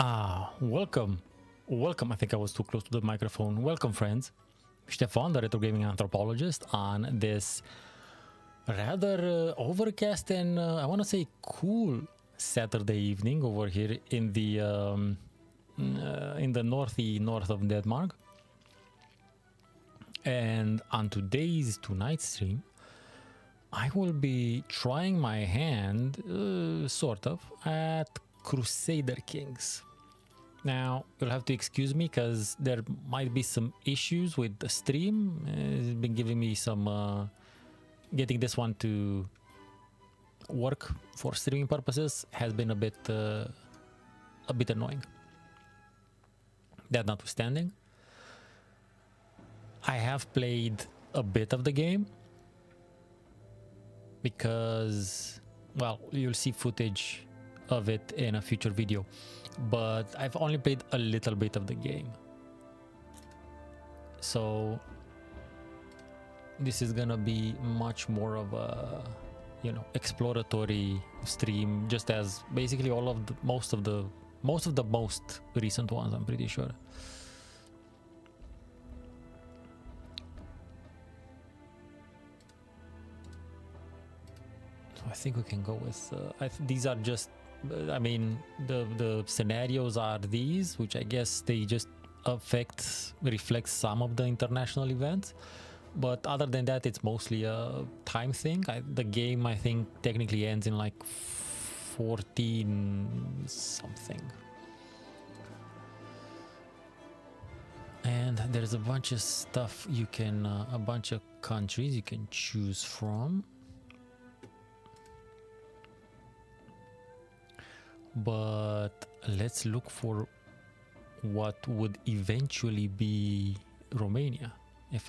Welcome. I think I was too close to the microphone. Welcome, friends. Stefan, the RetroGaming anthropologist, on this rather overcast and I want to say cool Saturday evening over here in the north of Denmark. And on tonight's stream, I will be trying my hand, sort of, at Crusader Kings. Now, you'll have to excuse me because there might be some issues with the stream. It's been giving me some, getting this one to work for streaming purposes has been a bit annoying. That notwithstanding, I have played a bit of the game because, well, you'll see footage of it in a future video, but I've only played a little bit of the game, so this is gonna be much more of a, you know, exploratory stream, just as basically all of the most of the most recent ones, I'm pretty sure. So I think we can go with these are just, I mean, the scenarios are these, which I guess they just reflect some of the international events, but other than that, it's mostly a time thing. The game, I think, technically ends in like 14 something, and there's a bunch of stuff you can, a bunch of countries you can choose from. But let's look for what would eventually be Romania, if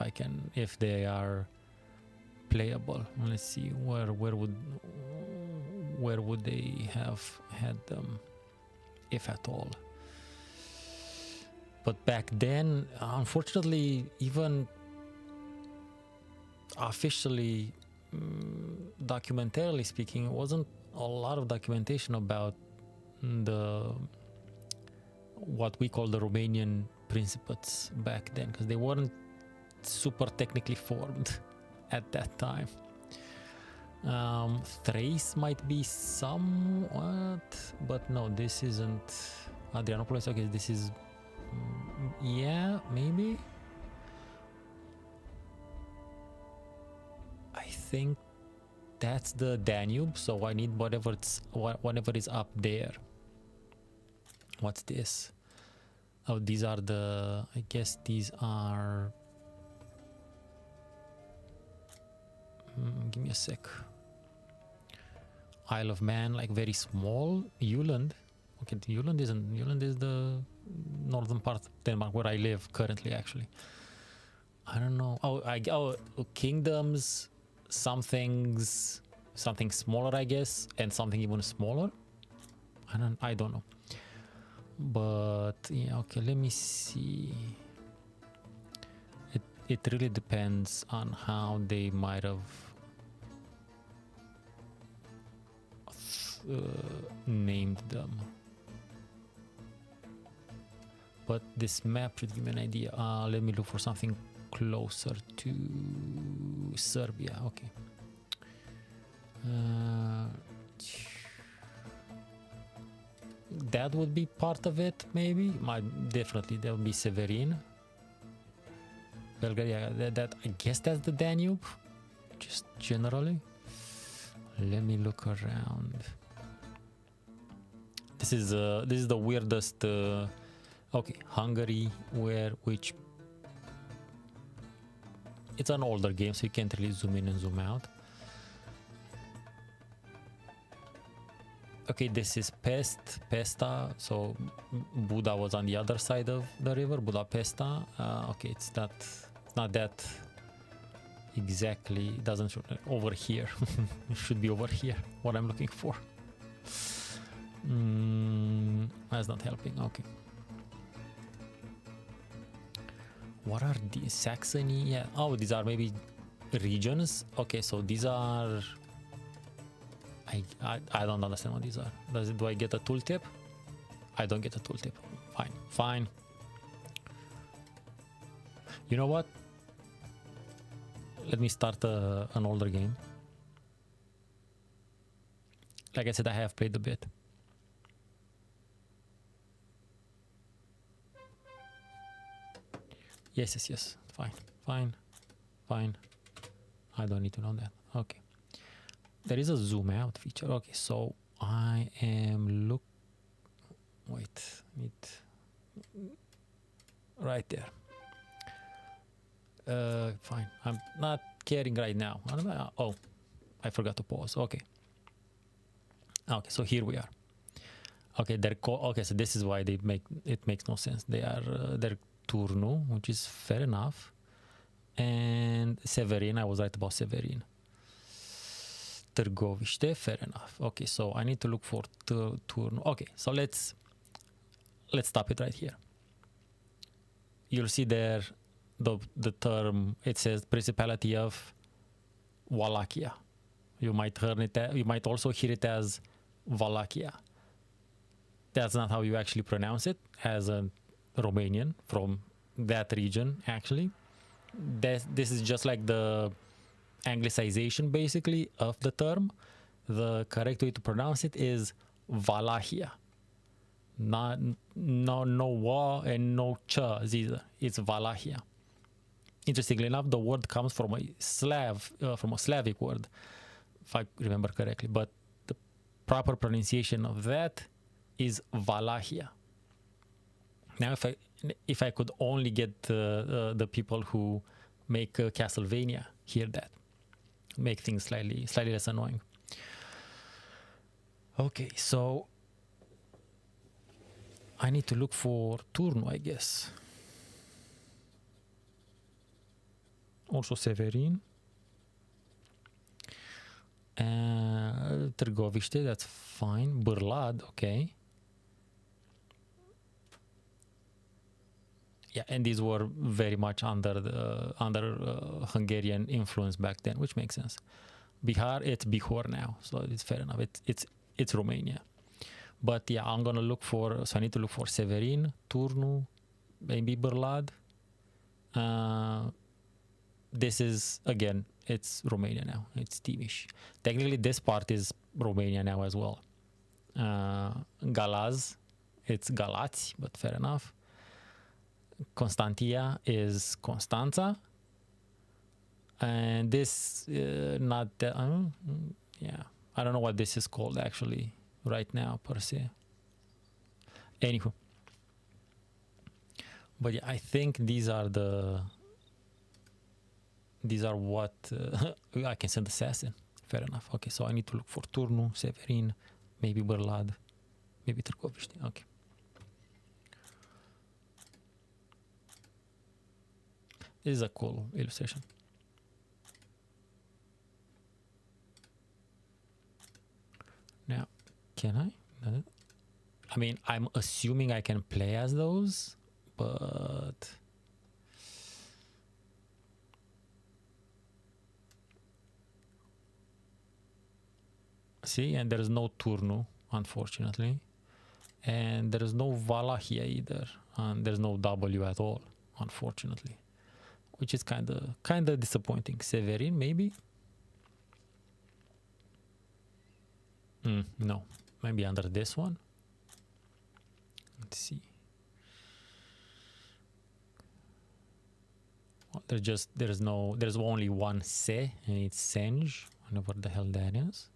they are playable. Let's see, where would they have had them, if at all. But back then, unfortunately, even officially, documentarily speaking, it wasn't a lot of documentation about what we call the Romanian Principates back then, because they weren't super technically formed at that time. Thrace might be somewhat, but no, this isn't Adrianopolis. Okay, this is, yeah, maybe. I think that's the Danube, so I need whatever is up there. What's this? Oh, these are the, I guess these are, give me a sec. Isle of Man, like very small. Juland. Okay, Juland is the northern part of Denmark where I live currently, actually. I don't know. Oh, kingdoms, something smaller, I guess, and something even smaller. I don't know. But yeah, okay, let me see. It really depends on how they might have named them. But this map should give me an idea. Let me look for something closer to Serbia. Okay. That would be part of it, maybe. Definitely, that would be Severin. Belgrade, yeah, that I guess that's the Danube, just generally. Let me look around. This is the weirdest. Okay, Hungary, which it's an older game, so you can't really zoom in and zoom out. Okay, this is Pesta, so Buda was on the other side of the river, Budapesta. Okay, it's not that exactly, it doesn't show over here. It should be over here, what I'm looking for. That's not helping, okay. What are these? Saxony? Yeah, oh, these are maybe regions. Okay, so these are, I don't understand what these are. Do I get a tooltip? I don't get a tooltip. Fine, fine. You know what? Let me start an older game. Like I said, I have played a bit. Yes. Fine. I don't need to know that. Okay. There is a zoom out feature. Okay, so I am right there. Fine. I'm not caring right now. Oh, I forgot to pause. Okay, so here we are. Okay, okay, so this is why it makes no sense. They're turnu, which is fair enough. And Severin, I was right about Severin. Târgoviște, fair enough. Okay, so I need to look for turnu. Okay, so let's stop it right here. You'll see there the term, it says Principality of Wallachia. You might also hear it as Wallachia. That's not how you actually pronounce it as a Romanian from that region, actually. This is just like the anglicization, basically, of the term. The correct way to pronounce it is Wallachia. No wa and no cha either. It's Wallachia. Interestingly enough, the word comes from a Slavic word, if I remember correctly. But the proper pronunciation of that is Wallachia. Now, if I could only get the people who make Castlevania hear that, make things slightly less annoying. Okay, so I need to look for turnu, I guess. Also Severin. Târgoviște, that's fine. Bârlad, okay. Yeah, and these were very much under Hungarian influence back then, which makes sense. Bihar, it's Bihor now, so it's fair enough. It's Romania. But yeah, I need to look for Severin, turnu, maybe Bârlad. This is, again, it's Romania now. It's Timiș. Technically, this part is Romania now as well. Galaz, it's Galați, but fair enough. Constantia is Constanța. And this, not that, yeah. I don't know what this is called actually right now, per se. Anywho. But yeah, I think these are what I can send assassin. Fair enough. Okay, so I need to look for turnu, Severin, maybe Bârlad, maybe Târgoviște. Okay. This is a cool illustration. Now, can I? I mean, I'm assuming I can play as those, but see, and there is no turnu, unfortunately, and there is no Wallachia either, and there's no W at all, unfortunately, which is kind of disappointing. Severin, maybe. No, maybe under this one. Let's see. Well, there's only one se, and it's Senj, whatever the hell that is.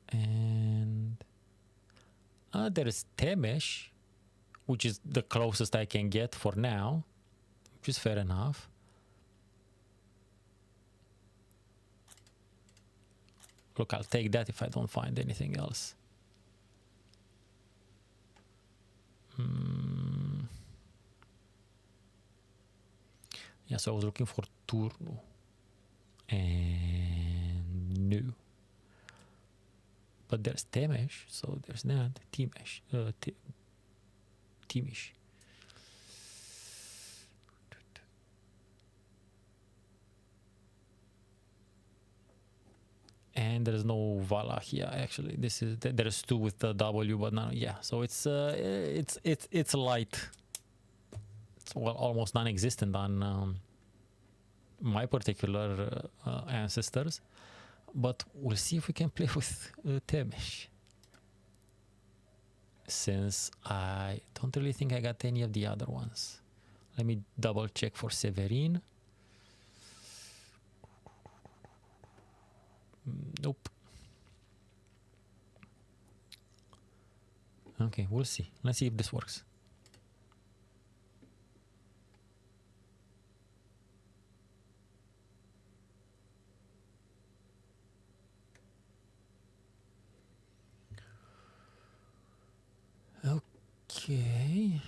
And there is Temesh, which is the closest I can get for now, which is fair enough. Look, I'll take that if I don't find anything else. Yeah, so I was looking for turnu. And no. But there's Temesh, so there's that. Timiș. Timiș. And there's no Wallachia actually. This is there's two with the W, but no, yeah. So it's light. It's well almost non-existent on my particular ancestors, but we'll see if we can play with Temesh. Since I don't really think I got any of the other ones. Let me double check for Severin. Nope. Okay, we'll see. Let's see if this works. Okay.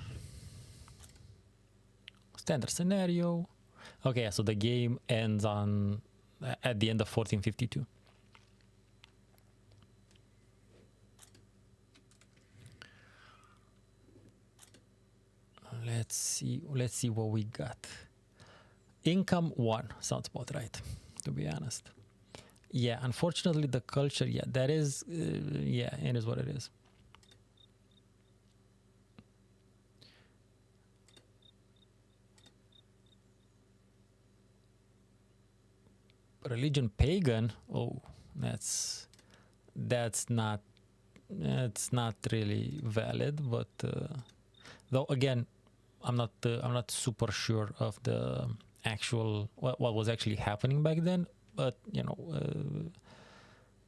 Standard scenario. Okay, so the game ends on at the end of 1452. Let's see what we got. Income 1 sounds about right, to be honest. Yeah, unfortunately the culture, yeah, that is yeah, it is what it is. Religion pagan, oh, that's not really valid, but though again I'm not super sure of the actual what was actually happening back then, but you know,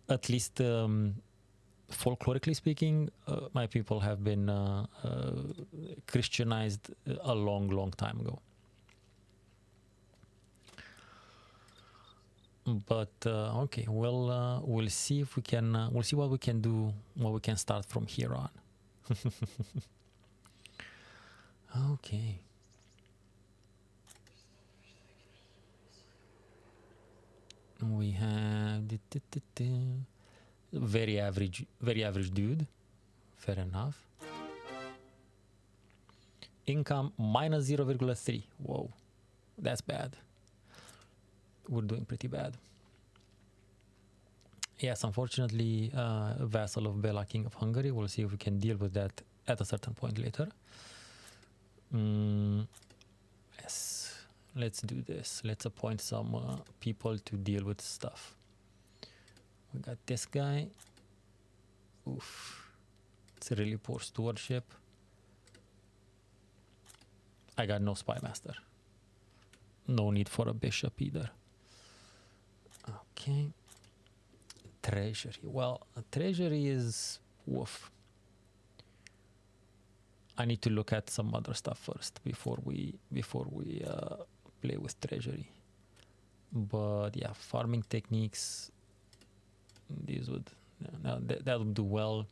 at least folklorically speaking, my people have been Christianized a long time ago. But okay, we'll see if we can we'll see what we can do, what we can start from here on. Okay. We have very average dude. Fair enough. Income minus 0.3. Whoa, that's bad. We're doing pretty bad. Yes, unfortunately, vassal of Bela, King of Hungary. We'll see if we can deal with that at a certain point later. Yes, let's do this. Let's appoint some people to deal with stuff. We got this guy. Oof, it's a really poor stewardship. I got no spy master. No need for a bishop either. Okay. Treasury. Well, treasury is woof. I need to look at some other stuff first before we play with treasury. But yeah, farming techniques. These would that would do well.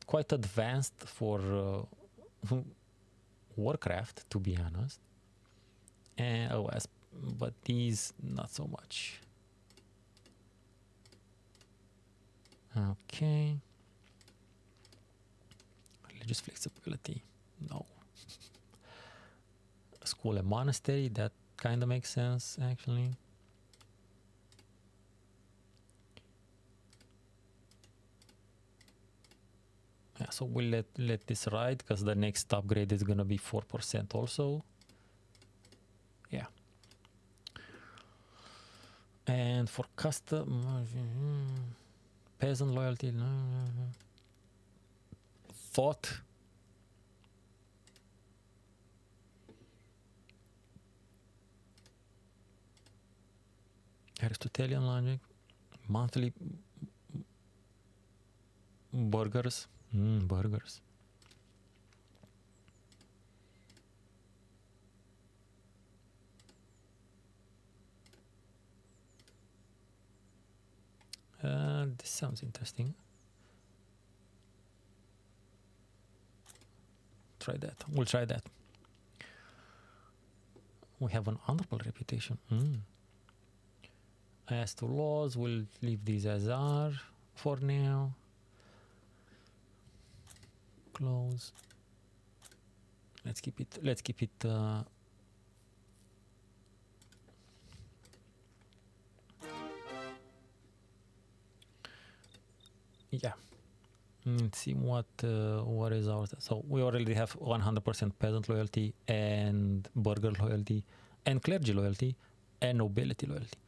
Quite advanced for Warcraft, to be honest. And OS, but these not so much. Okay. Religious flexibility. No. School and monastery, that kind of makes sense actually. Yeah, so we'll let this ride because the next upgrade is gonna be 4% also. Yeah. And for custom peasant loyalty, thought. Aristotelian logic, monthly burgers, burgers. This sounds interesting. Try that. We'll try that. We have an honorable reputation. As to laws, we'll leave these as are for now. Close. Let's keep it yeah. Let's see what is ours. So we already have 100% peasant loyalty and burgher loyalty and clergy loyalty and nobility loyalty.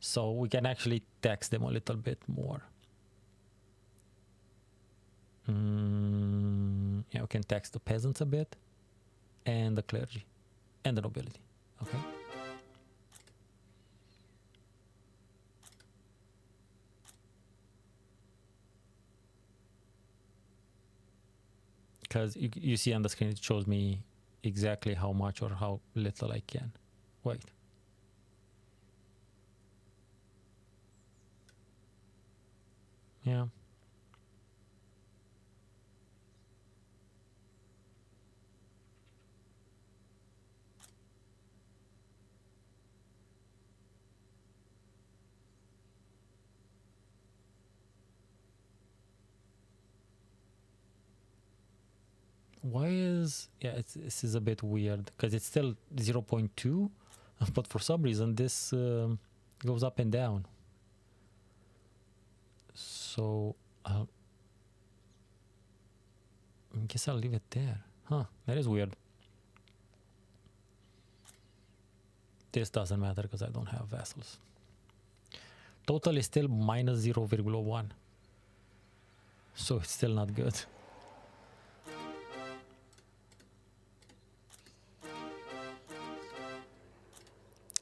So we can actually tax them a little bit more. Yeah, we can tax the peasants a bit and the clergy and the nobility. Okay. Because you see on the screen, it shows me exactly how much or how little I can. Wait. Yeah. Why is, yeah, this is a bit weird because it's still 0.2, but for some reason this goes up and down. So I guess I'll leave it there. Huh, that is weird. This doesn't matter because I don't have vassals. Total is still minus 0.1. So it's still not good.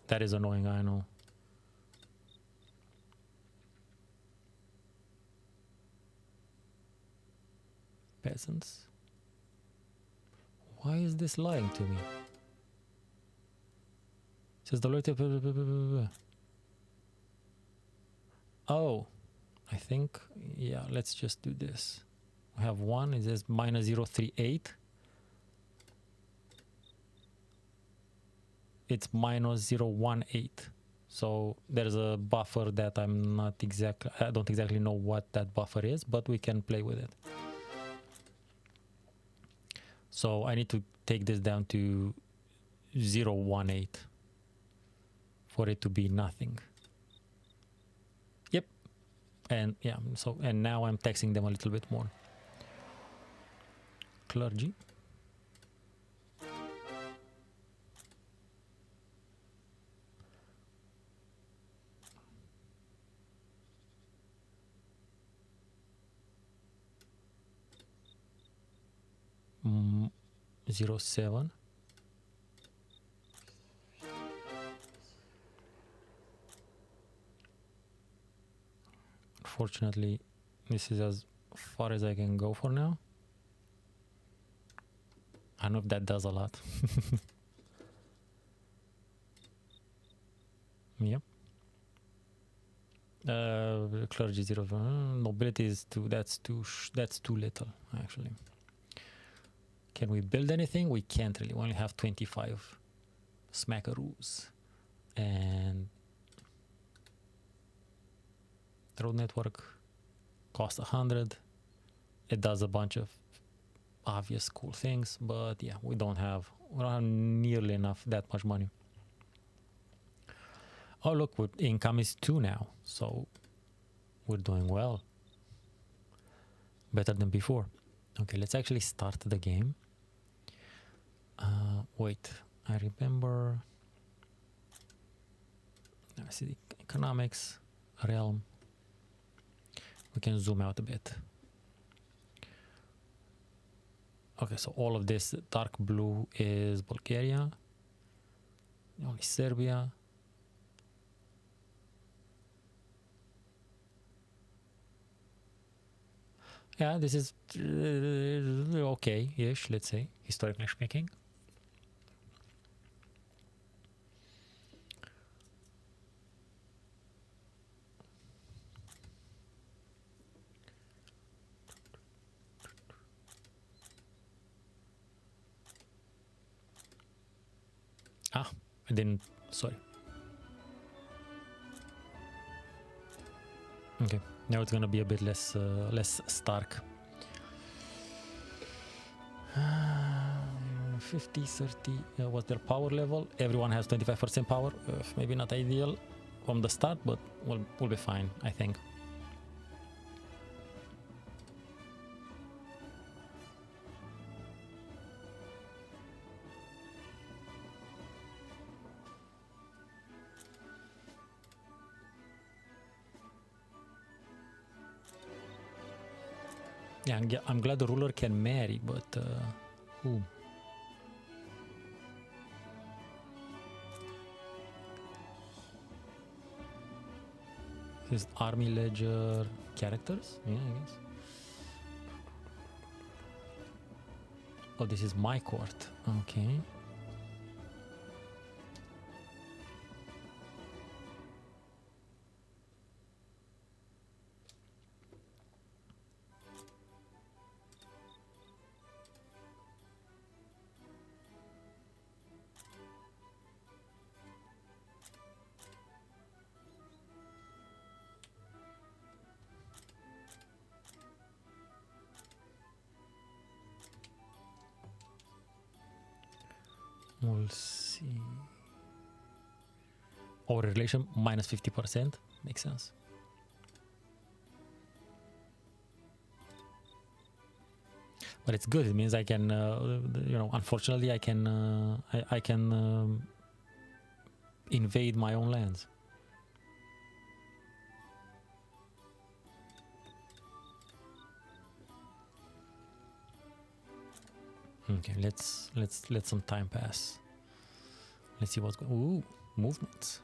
That is annoying, I know. Peasants. Why is this lying to me? It says the loyalty. Oh, I think, yeah, let's just do this. We have one, it says minus 0.38. It's minus 0.18. So there's a buffer that I don't exactly know what that buffer is, but we can play with it. So I need to take this down to 0.18 for it to be nothing. Yep. And yeah, so, and now I'm taxing them a little bit more. Clergy. Mm, 0.7. Unfortunately, this is as far as I can go for now. I don't know if that does a lot. Yep. Clergy 0. Nobility is 2. That's too little, actually. Can we build anything? We can't really. We only have 25 smackaroos. And the road network costs 100. It does a bunch of obvious cool things, but yeah, we don't have nearly enough that much money. Oh look, income is 2 now, so we're doing well. Better than before. Okay, let's actually start the game. Wait, I remember. I see the economics, realm. We can zoom out a bit. Okay, so all of this dark blue is Bulgaria, only Serbia. Yeah, this is okay-ish, let's say, historically speaking. Ah, I didn't, sorry. Okay, now it's gonna be a bit less stark. 50, 30, what's their power level? Everyone has 25% power, maybe not ideal from the start, but we'll be fine, I think. Yeah, I'm glad the ruler can marry, but who? His army ledger characters? Yeah, I guess. Oh, this is my court. Okay. We'll see. Our relation minus 50%. Makes sense. But it's good. It means I can, you know, unfortunately I can, I can invade my own lands. Okay, let's let some time pass. Let's see what's going. Ooh, movements.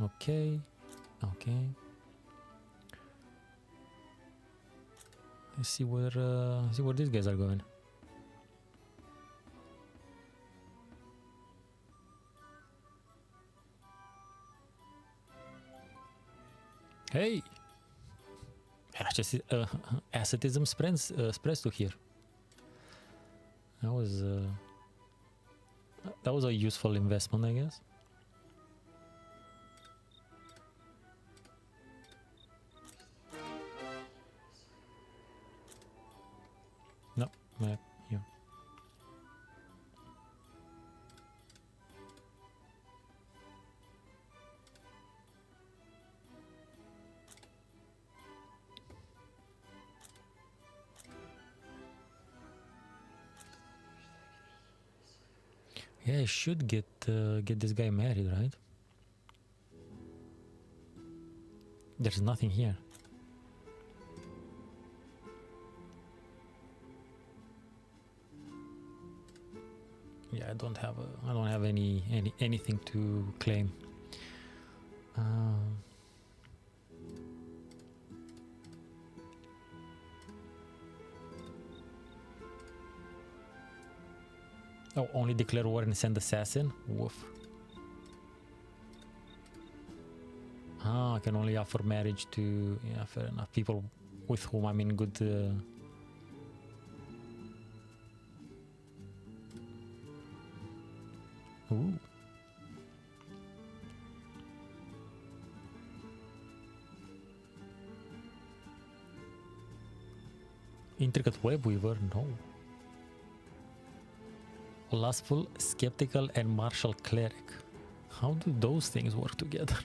Okay, okay. Let's see where these guys are going. Hey, ascetism spreads to here. That was a useful investment, I guess. No, yeah. Yeah, I should get this guy married, right? There's nothing here. Yeah, I don't have anything to claim. Oh, only declare war and send assassin? Woof. Ah, I can only offer marriage to, yeah, fair enough, people with whom I'm in good... Ooh. Intricate web weaver? No. Lustful, skeptical, and martial cleric. How do those things work together?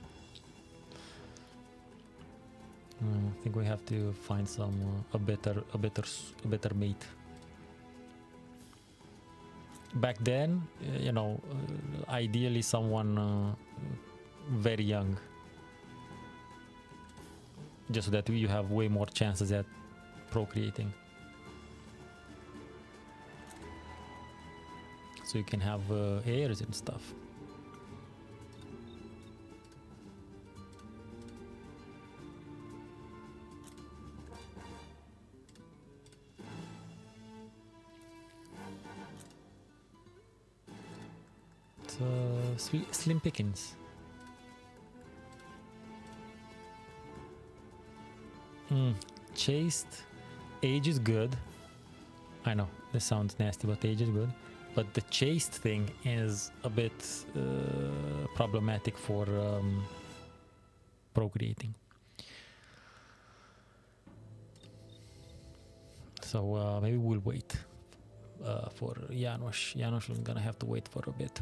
I think we have to find some a better mate. Back then, you know, ideally someone very young, just so that you have way more chances at procreating. So you can have heirs and stuff. Slim pickings. Chaste. Age is good. I know this sounds nasty, but age is good. But the chaste thing is a bit problematic for procreating. So maybe we'll wait for Janos. Janos is gonna have to wait for a bit.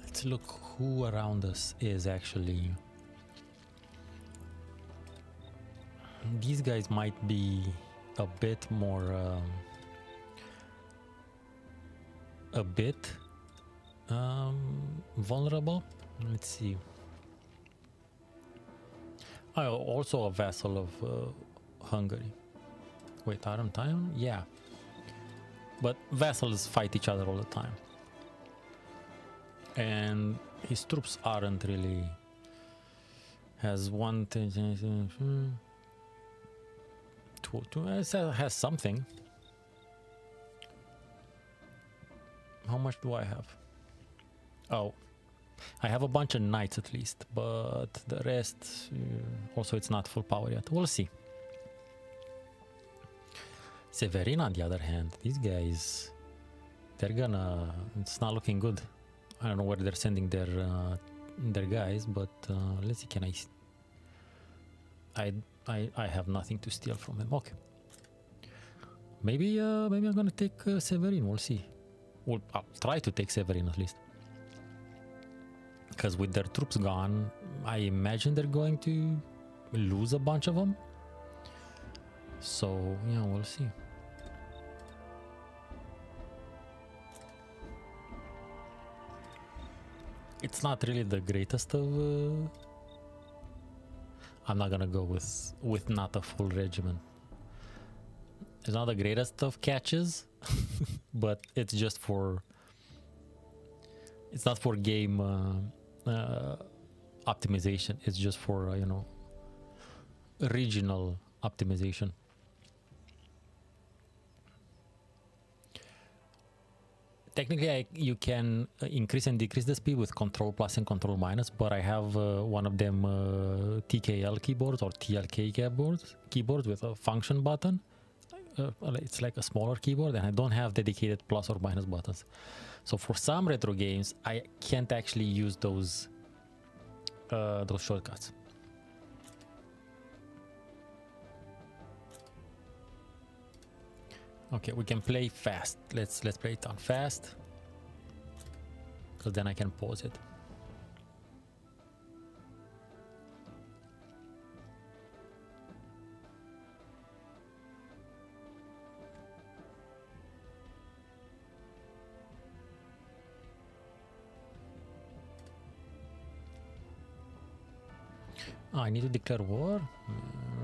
Let's look who around us is actually. These guys might be a bit more vulnerable. Let's see. Oh, also a vassal of Hungary. Wait, aren't I? Yeah. But vassals fight each other all the time. And his troops aren't really... Has one thing... has something. How much do I have? Oh, I have a bunch of knights at least, but the rest also it's not full power yet. We'll see. Severin on the other hand, these guys, they're gonna... It's not looking good. I don't know where they're sending their guys, but let's see. Can I have nothing to steal from him. Okay. Maybe I'm gonna take Severin. We'll see. Well, I'll try to take Severin at least. Because with their troops gone, I imagine they're going to lose a bunch of them. So yeah, we'll see. It's not really the greatest of... I'm not gonna go with not a full regiment. It's not the greatest of catches, but it's just for... It's not for game optimization. It's just for, you know, regional optimization. Technically, you can increase and decrease the speed with control plus and control minus, but I have one of them TKL keyboards or TLK keyboards with a function button. It's like a smaller keyboard, and I don't have dedicated plus or minus buttons. So for some retro games, I can't actually use those shortcuts. Okay, we can play fast. Let's play it on fast, because then I can pause it. I need to declare war.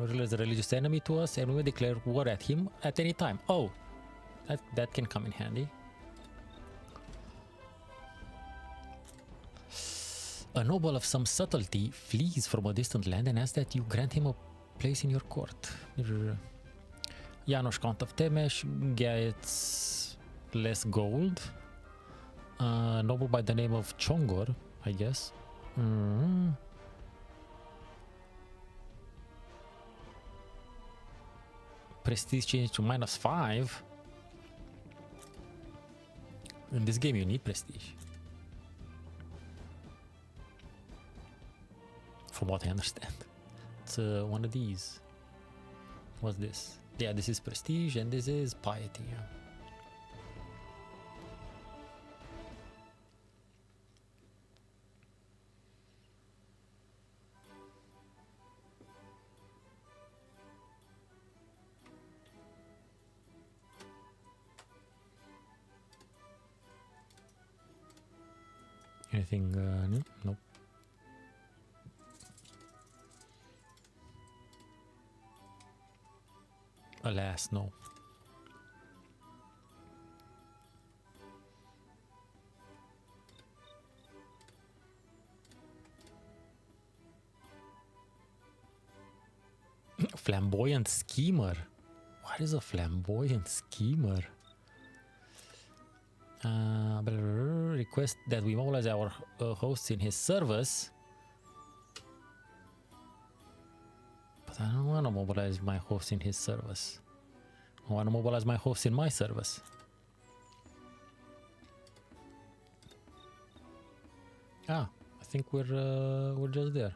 Release a religious enemy to us, and we declare war at him at any time. Oh, that can come in handy. A noble of some subtlety flees from a distant land and asks that you grant him a place in your court. Janos, Count of Temes, gets less gold. Noble by the name of Chongor, I guess. Prestige changed to -5. In this game you need prestige, from what I understand. It's one of these. What's this? Yeah, this is prestige and this is piety. Yeah. Anything new? Nope. Alas, no. Flamboyant schemer. What is a flamboyant schemer? Request that we mobilize our hosts in his service. But I don't want to mobilize my host in his service. I want to mobilize my host in my service. Ah, I think we're just there.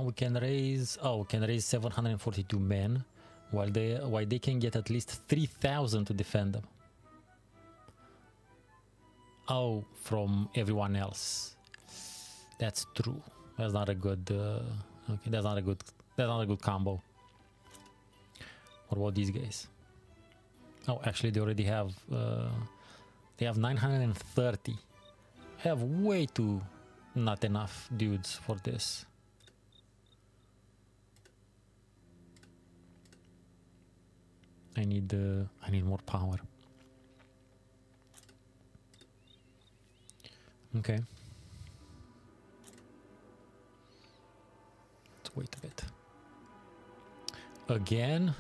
We can raise 742 men, while they can get at least 3,000 to defend them. Oh, from everyone else. That's true. That's not a good. Okay, that's not a good combo. What about these guys? Oh, actually, they already have. They have 930. I have way too not enough dudes for this. I need more power. Okay. Let's wait a bit. Again.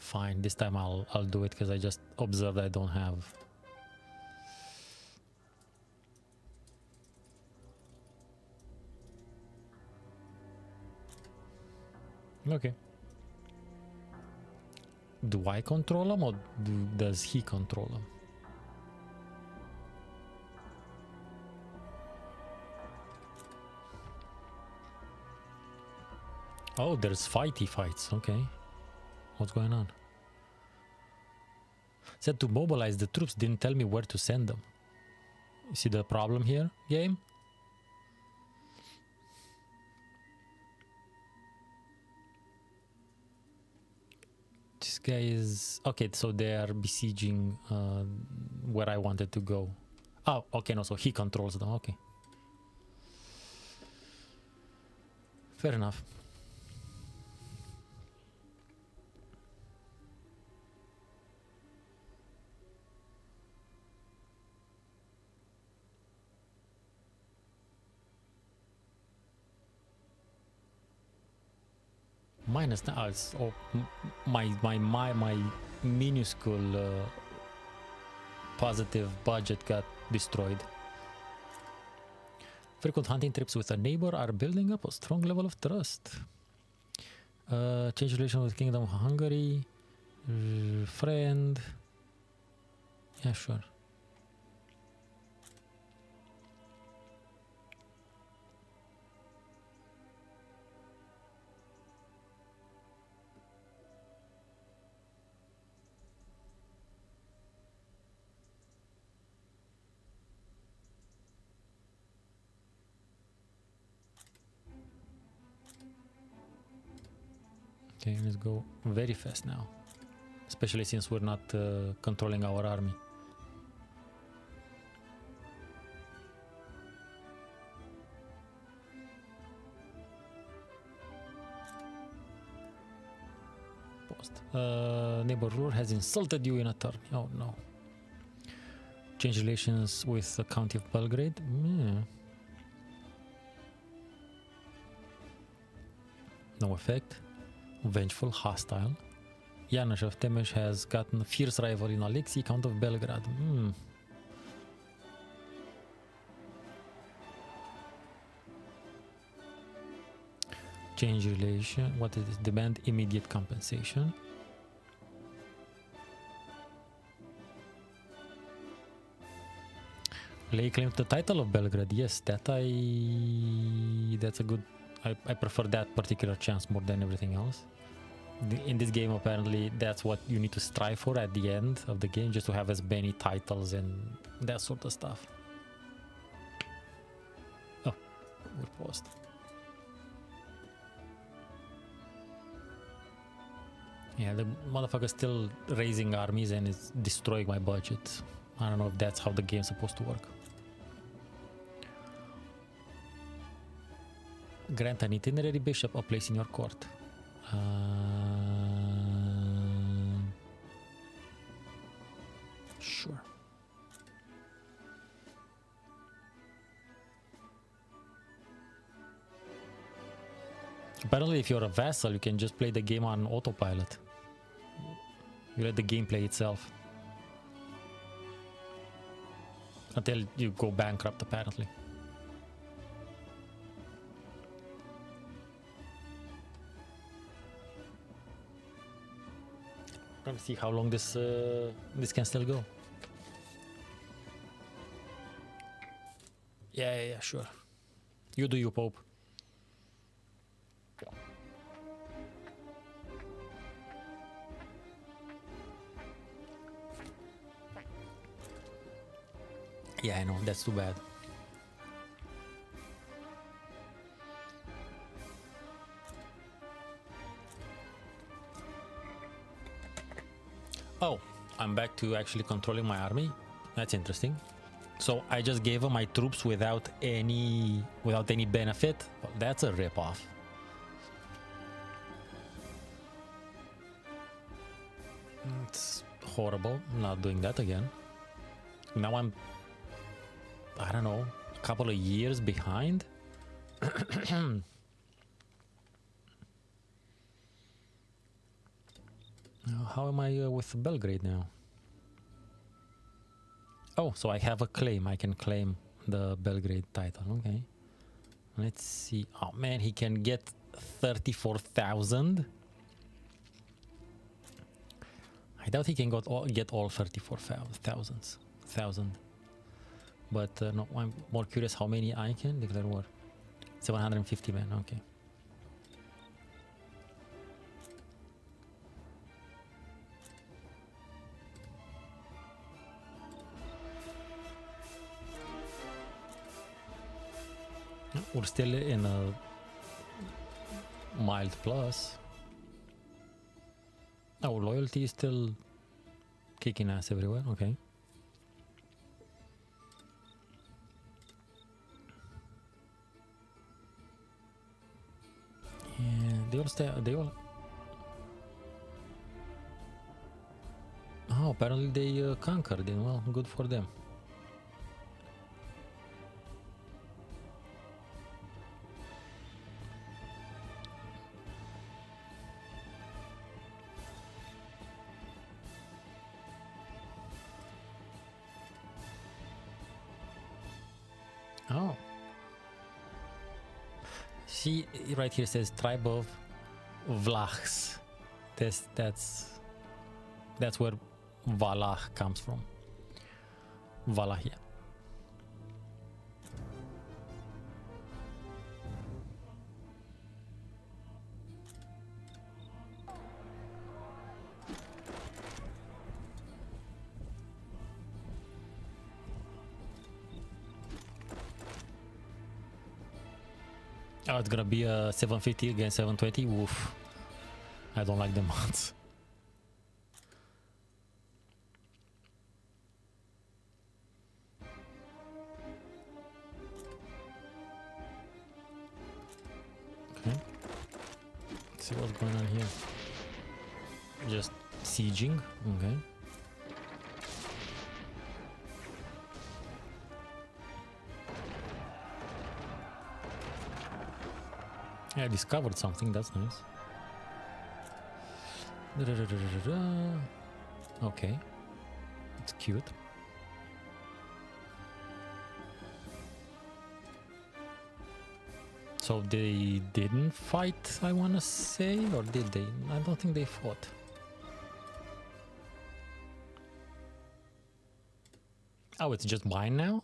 Fine, this time I'll do it because I just observed I don't have. Okay. Do I control him or does he control him? Oh, there's fights. Okay. What's going on? Said to mobilize the troops, didn't tell me where to send them. You see the problem here, game? This guy is... Okay, so they are besieging where I wanted to go. Oh, okay, no, so he controls them, okay. Fair enough. Minus my minuscule positive budget got destroyed. Frequent hunting trips with a neighbor are building up a strong level of trust. Change relation with Kingdom of Hungary. Friend. Yeah, sure. Okay, let's go very fast now, especially since we're not controlling our army. Post. Neighbor ruler has insulted you in a turn. Oh no. Change relations with the county of Belgrade. Yeah. No effect. Vengeful, hostile. Janusz of Temesh has gotten a fierce rival in Alexei, Count of Belgrade. Change relation. What is this? Demand immediate compensation. Lay claim to the title of Belgrade. Yes, that's a good. I prefer that particular chance more than everything else. In this game, apparently, that's what you need to strive for at the end of the game, just to have as many titles and that sort of stuff. Oh, we're paused. Yeah, the motherfucker's still raising armies and it's destroying my budget. I don't know if that's how the game's supposed to work. Grant an itinerary bishop a place in your court. Sure. Apparently, if you're a vassal, you can just play the game on autopilot. You let the game play itself. Until you go bankrupt, apparently. Trying to see how long this can still go. Yeah, sure. You do you, Pope. Yeah, I know, that's too bad. Oh, I'm back to actually controlling my army. That's interesting. So I just gave him my troops without any benefit. Well, that's a ripoff. It's horrible. I'm not doing that again. Now I'm, I don't know, a couple of years behind. How am I with Belgrade now? Oh, so I have a claim. I can claim the Belgrade title. Okay. Let's see. Oh man, he can get 34,000. I doubt he can get all 34,000. But no, I'm more curious how many I can declare war. 750 men. Okay. We're still in a mild plus. Oh, loyalty is still kicking ass everywhere. Okay. Yeah, they all stay. They all. Oh, apparently they conquered. Well, good for them. Oh. See, right here says tribe of Vlachs. That's where Valach comes from. Valachia. Oh, it's gonna be a 750 against 720. Woof. I don't like the mods. Okay. Let's see what's going on here. Just sieging. Okay. Yeah, I discovered something. That's nice. Okay. It's cute. So they didn't fight, I wanna say, or did they? I don't think they fought. Oh, it's just mine now?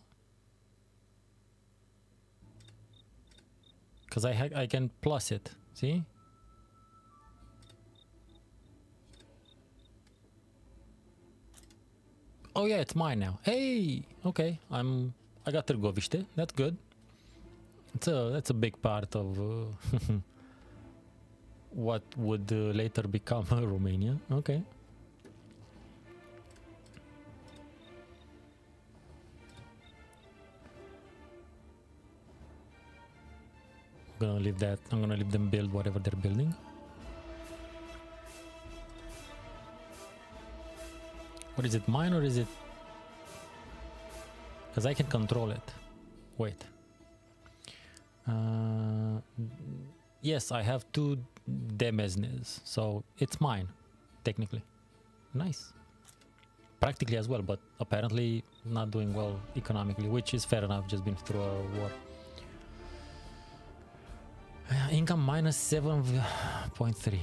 Because I can plus it, see? Oh yeah, it's mine now. Hey, okay, I got Târgoviște. That's good. That's a big part of what would later become Romania. Okay. I'm gonna leave them build whatever they're building. What is it, mine or is it? Because I can control it. Wait. Yes, I have 2 Demesnes, so it's mine, technically. Nice. Practically as well, but apparently not doing well economically, which is fair enough, just been through a war. Income minus 7.3.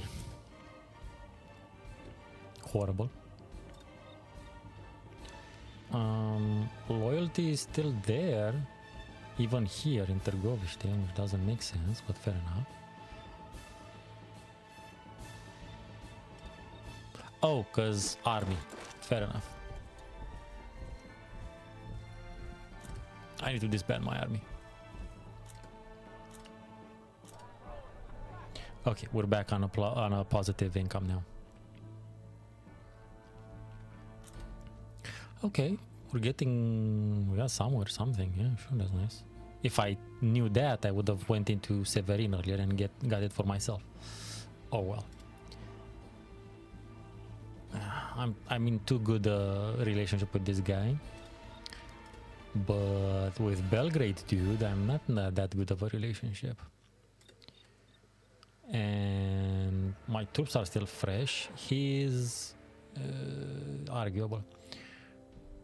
Horrible. Loyalty is still there. even here in Târgoviște, which doesn't make sense, but fair enough. Oh, cause army. Fair enough. I need to disband my army. Okay, we're back on a positive income now. Okay, we got somewhere, something. Yeah, sure, that's nice. If I knew that, I would have went into Severin earlier and got it for myself. Oh well. I'm in too good a relationship with this guy. But with Belgrade, dude, I'm not in that good of a relationship. And my troops are still fresh. He is arguable.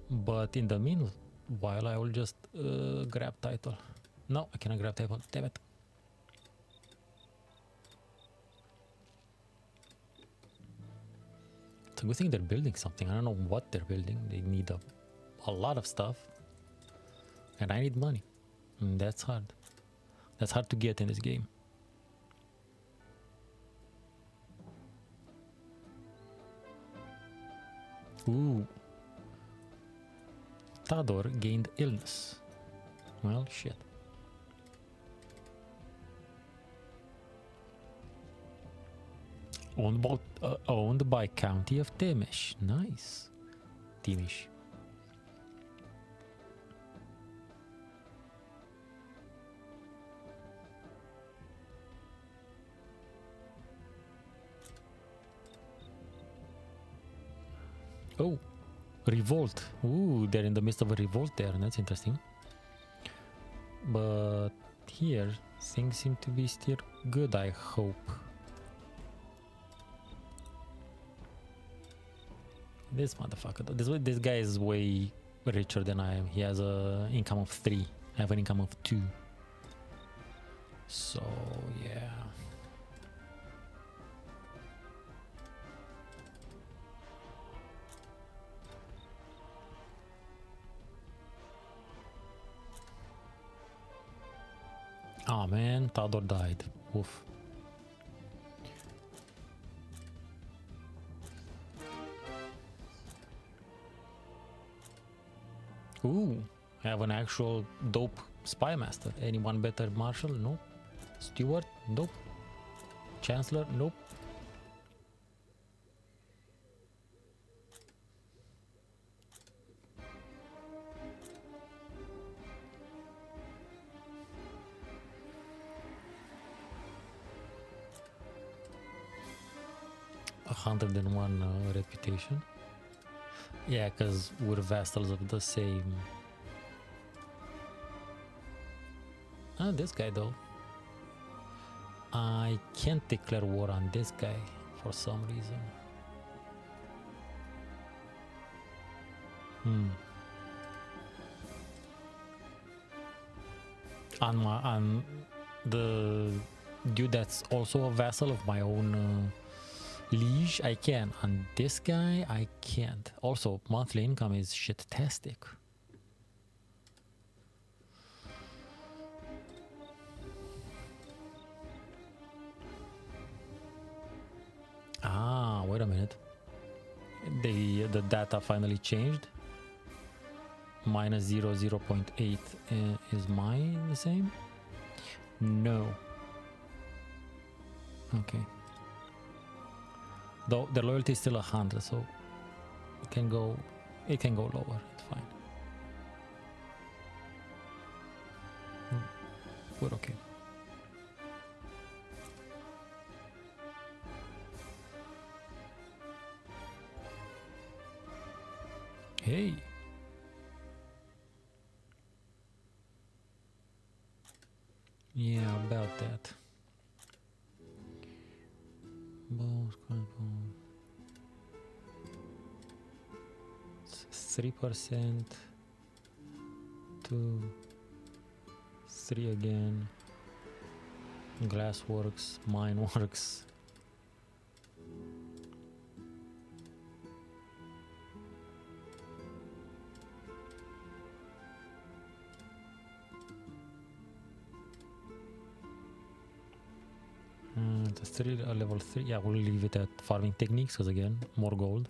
But in the meanwhile, I will just grab title. No, I cannot grab title. Damn it. It's a good thing they're building something. I don't know what they're building. They need a lot of stuff. And I need money. And that's hard. That's hard to get in this game. Ooh. Tador gained illness. Well, shit. Owned by County of Temesh. Nice. Timish. Oh, revolt. Ooh, they're in the midst of a revolt there. That's interesting. But here, things seem to be still good, I hope. This motherfucker, this guy is way richer than I am. He has an income of 3. I have an income of 2. So, yeah. Oh man, Tador died. Oof. Ooh, I have an actual dope spy master. Anyone better? Marshal? Nope. Steward? Nope. Chancellor? Nope. A 101 reputation. Yeah, because we're vassals of the same. Ah, this guy though. I can't declare war on this guy for some reason. On the dude that's also a vassal of my own liege, I can. On this guy, I can't. Also, monthly income is shit-tastic. Ah, wait a minute. The data finally changed. Minus 0.8 is mine the same? No. Okay. Though the loyalty is still 100, so it can go lower. It's fine. We're okay. Hey. Yeah, about that. 3%, 2, 3 again. Glassworks, mineworks. Still level 3. Yeah, we'll leave it at farming techniques because again, more gold.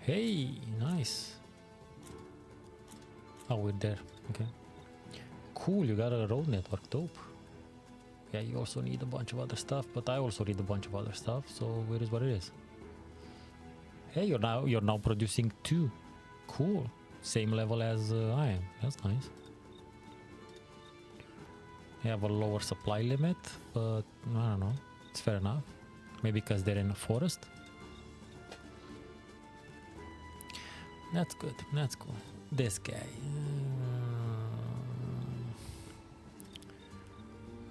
Hey, nice. Oh, we're there. Okay. Cool, you got a road network. Dope. Yeah, you also need a bunch of other stuff, but I also need a bunch of other stuff, so it is what it is. Hey, you're now producing 2. Cool. Same level as I am. That's nice. You have a lower supply limit, but I don't know. It's fair enough. Maybe because they're in a forest. That's good. That's cool. This guy.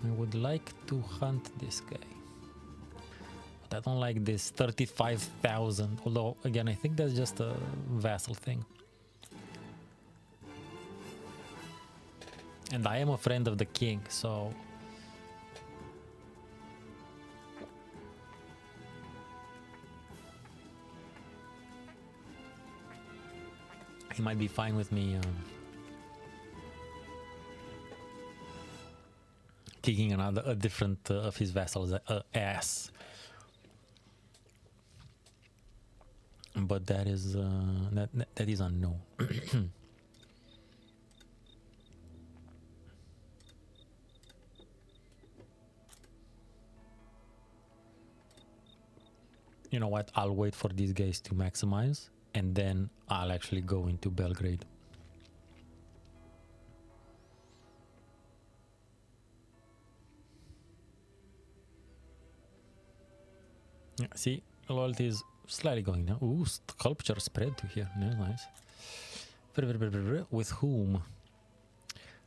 I would like to hunt this guy. But I don't like this 35,000. Although, again, I think that's just a vassal thing. And I am a friend of the king, so... he might be fine with me kicking a different of his vassals ass. But that is that is unknown. You know what? I'll wait for these guys to maximize, and then I'll actually go into Belgrade. Yeah, see, loyalty is slightly going down. Ooh, sculpture spread to here. Yeah, nice. With whom?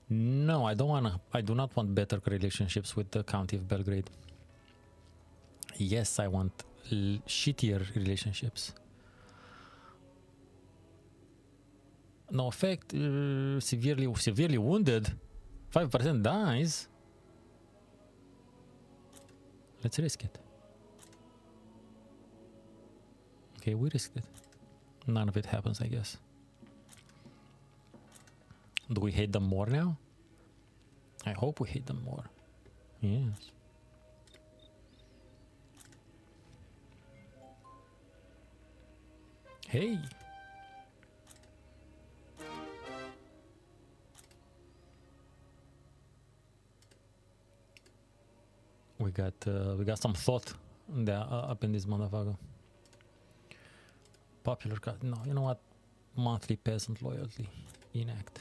No, I don't wanna. I do not want better relationships with the county of Belgrade. Yes, I want shittier relationships. No effect. Severely wounded. 5% dies. Let's risk it. Okay, we risked it. None of it happens, I guess. Do we hate them more now? I hope we hate them more. Yes. Hey. We got some thought there up in this motherfucker. Popular cut. No, you know what? Monthly peasant loyalty. Enact.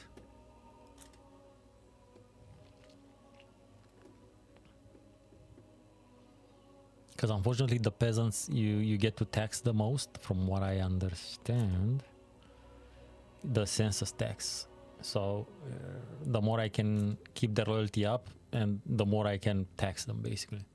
Because unfortunately the peasants you get to tax the most, from what I understand. The census tax. So the more I can keep their loyalty up, and the more I can tax them, basically.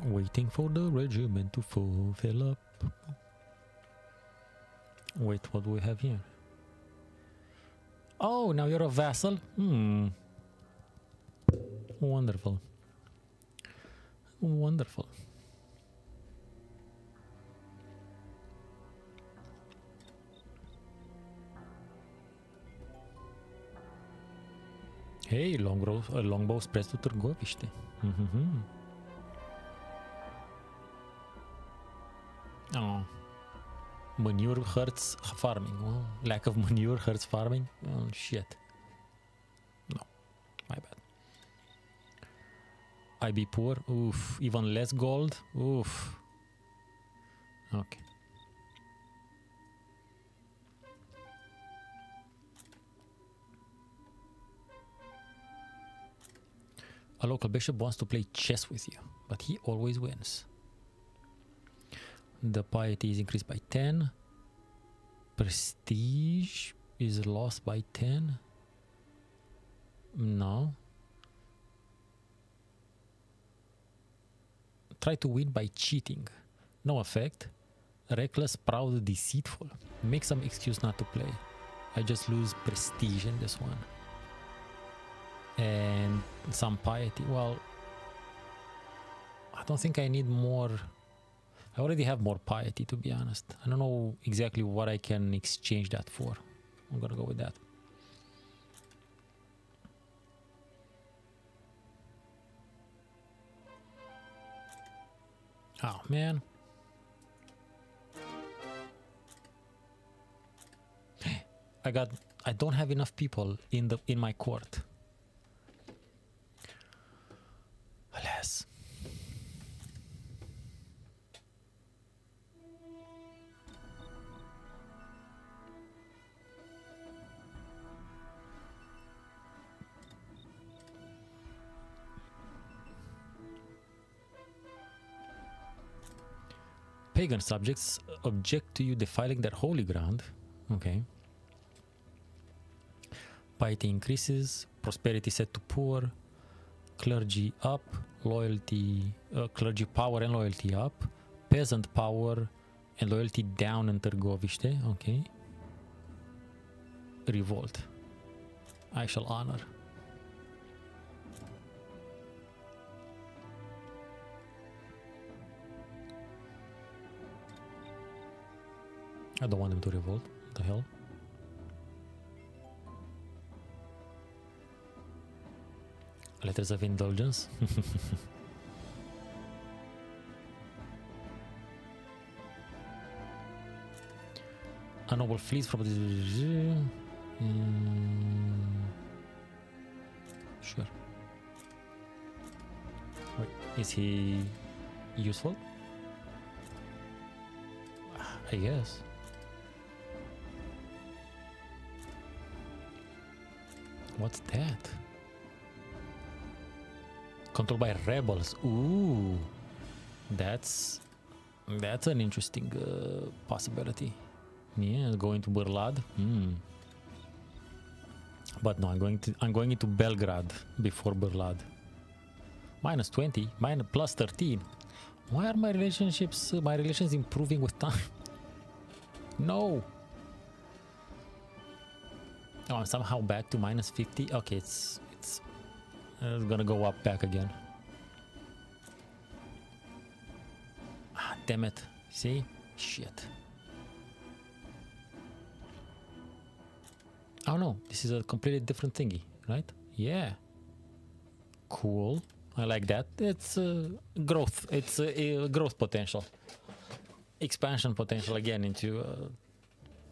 Waiting for the regiment to fill up. Wait, what do we have here? Oh, now you're a vassal? Wonderful. Wonderful. Hey, longbow spreads to Târgoviște. Oh. Manure hurts farming. Well, lack of manure hurts farming? Oh, shit. No, my bad. I be poor? Oof. Even less gold? Oof. Okay. A local bishop wants to play chess with you, but he always wins. The piety is increased by 10. Prestige is lost by 10. No. Try to win by cheating. No effect. Reckless, proud, deceitful. Make some excuse not to play. I just lose prestige in this one. And some piety. Well, I don't think I need more. I already have more piety, to be honest. I don't know exactly what I can exchange that for. I'm gonna go with that. Oh man. I don't have enough people in my court. Alas. Pagan subjects object to you defiling their holy ground. Okay. Piety increases, prosperity set to poor, clergy up, loyalty, clergy power and loyalty up, peasant power and loyalty down în Târgoviște. Okay. Revolt. I shall honor. I don't want them to revolt. What the hell? Letters of indulgence. A noble flees from the... Sure. Wait, is he useful? I guess. What's that? Controlled by rebels. Ooh, that's an interesting possibility. Yeah, going to Burlad. But no, I'm going into Belgrade before Burlad. Minus 20, plus 13. Why are my relations improving with time? No. Oh, I'm somehow back to minus 50. Okay, it's gonna go up back again. Ah, damn it. See? Shit. Oh no, this is a completely different thingy, right? Yeah. Cool. I like that. It's growth. It's growth potential. Expansion potential again into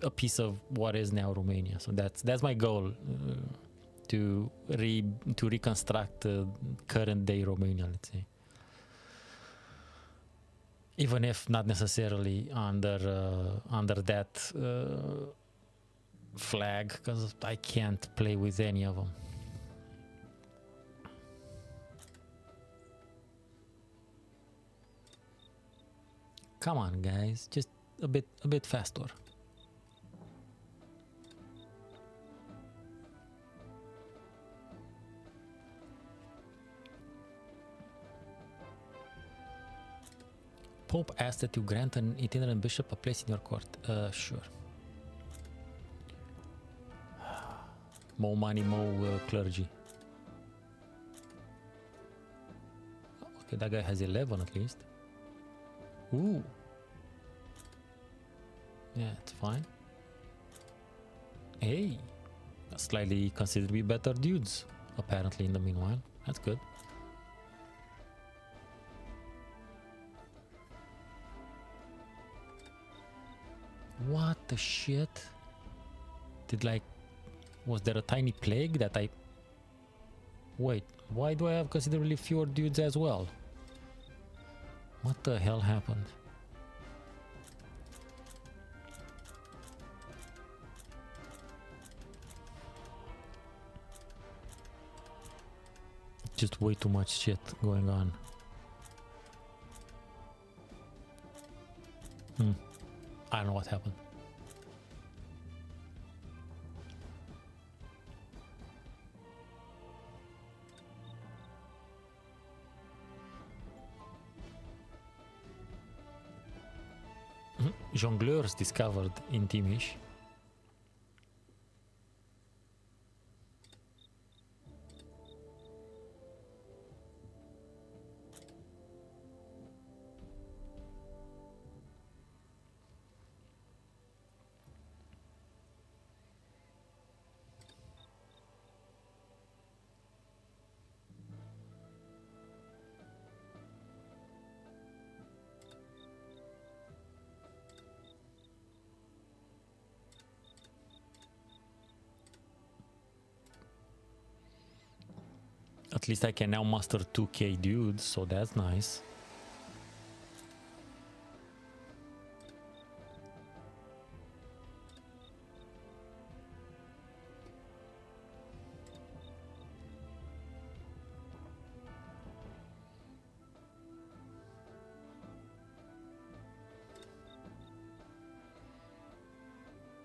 a piece of what is now Romania. So that's my goal, to reconstruct current day Romania, let's say. Even if not necessarily under that flag, because I can't play with any of them. Come on, guys, just a bit faster. Pope asked that you grant an itinerant bishop a place in your court. Sure. More money, more clergy. Okay, that guy has 11 at least. Ooh. Yeah, it's fine. Hey, slightly considerably better dudes, apparently, in the meanwhile. That's good. What the shit? Was there a tiny plague that I... Wait, why do I have considerably fewer dudes as well? What the hell happened? Just way too much shit going on. I don't know what happened. jongleurs discovered in Timiș. At least I can now master 2k dudes, so that's nice.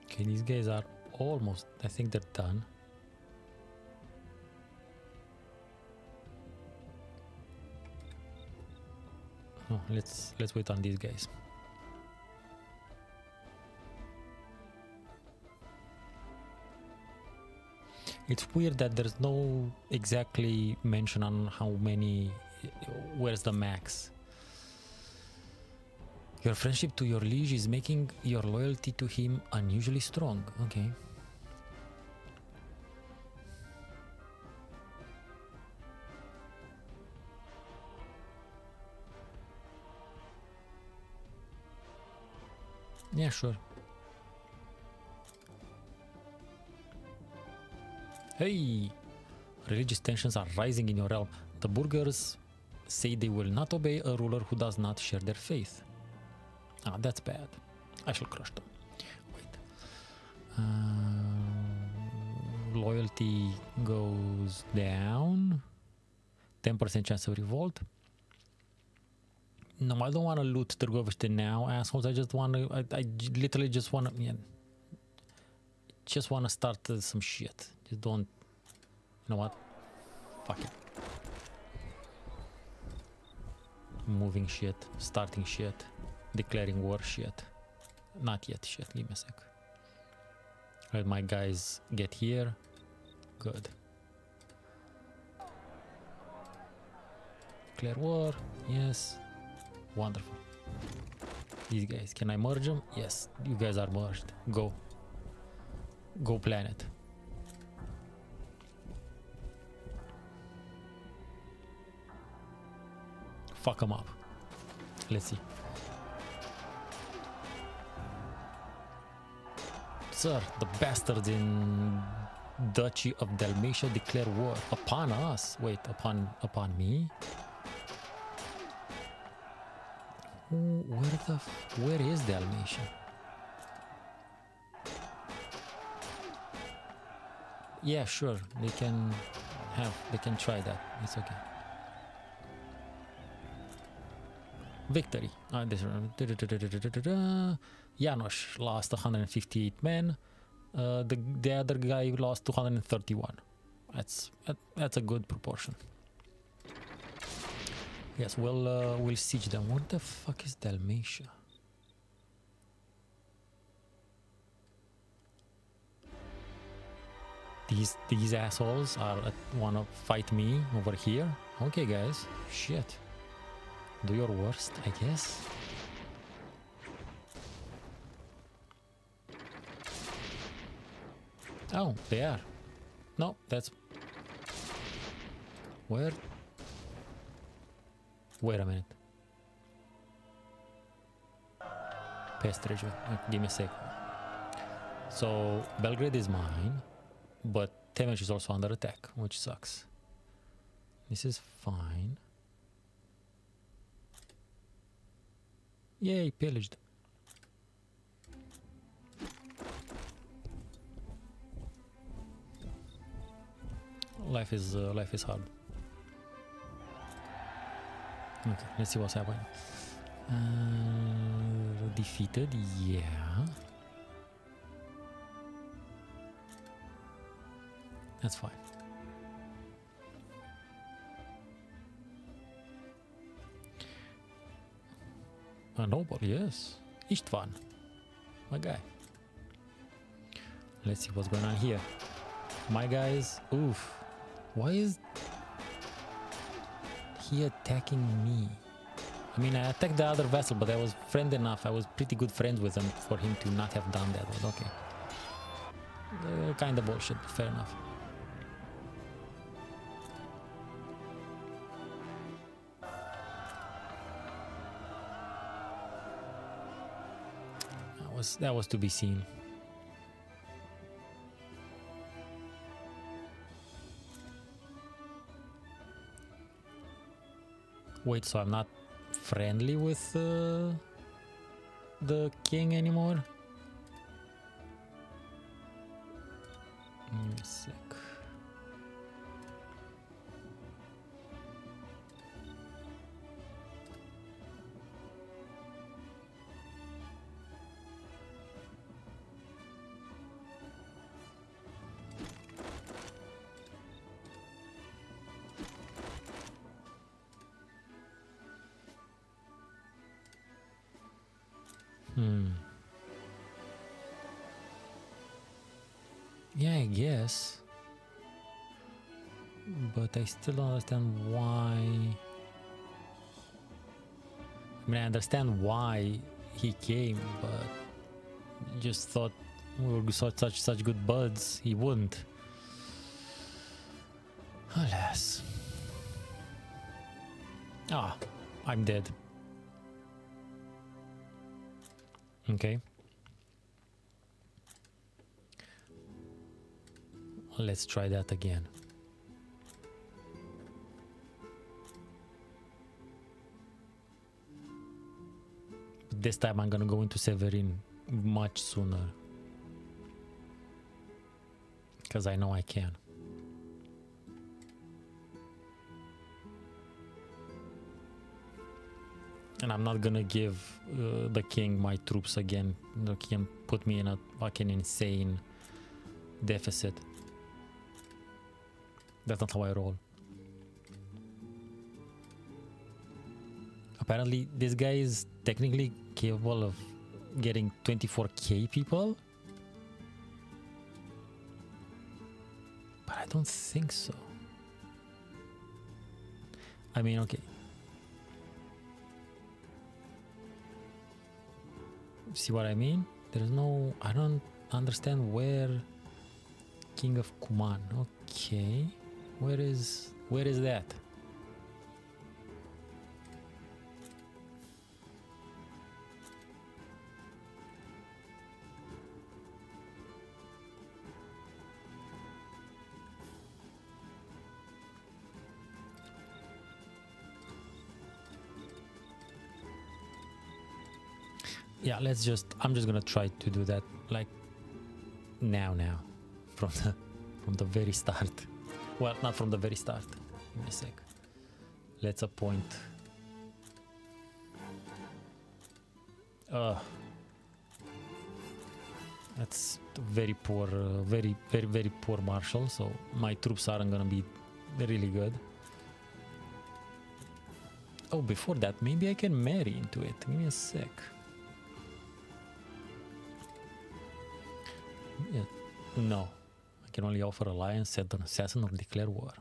Okay, these guys are almost, I think they're done. No, let's wait on these guys. It's weird that there's no exactly mention on how many, where's the max. Your friendship to your liege is making your loyalty to him unusually strong. Okay. Yeah, sure. Hey! Religious tensions are rising in your realm. The burghers say they will not obey a ruler who does not share their faith. Ah, that's bad. I shall crush them. Wait. Loyalty goes down. 10% chance of revolt. No, I don't want to loot Târgoviște now, assholes. I just want to... I literally just want to... Yeah, just want to start some shit. Just don't... You know what? Fuck it. Moving shit. Starting shit. Declaring war shit. Not yet shit. Give me a sec. Let my guys get here. Good. Declare war. Yes. Wonderful. These guys, can I merge them? Yes, you guys are merged. Go. Go planet. Fuck them up. Let's see. Sir, the bastards in Duchy of Dalmatia declare war upon us. Wait, upon me? Where is Dalmatia? Yeah, sure. They can try that. It's okay. Victory. Janos lost 158 men. The other guy lost 231. That's a good proportion. Yes, we'll siege them. What the fuck is Dalmatia? These assholes wanna fight me over here. Okay, guys. Shit. Do your worst, I guess. Oh, they are. No, that's... Where? Wait a minute. Pestridge. Give me a sec. So, Belgrade is mine, but Temeš is also under attack, which sucks. This is fine. Yay, pillaged. Life is hard. Okay, let's see what's happening. Defeated, yeah. That's fine. A noble, yes. Istvan. my guy. Let's see what's going on here. My guys, oof. Why is he attacking me? I mean, I attacked the other vessel, but I was friend enough. I was pretty good friends with him for him to not have done that. But okay. Kind of bullshit, but fair enough. That was to be seen. Wait, so I'm not friendly with the king anymore? Give me a sec. Yeah, I guess. But I still don't understand why. I mean, I understand why he came, but just thought we were such good buds, he wouldn't. Alas. Ah, I'm dead. Okay. Let's try that again. This time I'm gonna go into Severin much sooner. Because I know I can. And I'm not gonna give the king my troops again. The king put me in a fucking insane deficit. That's not how I roll. Apparently, this guy is technically capable of getting 24k people. But I don't think so. I mean, okay. See what I mean? There's no... I don't understand where... King of Kuman. Okay. Where is that? Yeah, I'm just gonna try to do that like now from the very start. Well, not from the very start. Give me a sec. Let's appoint. That's very poor, very poor marshal. So my troops aren't gonna be really good. Oh, before that, maybe I can marry into it. Give me a sec. Yeah. No, I can only offer alliance, set an assassin, or declare war.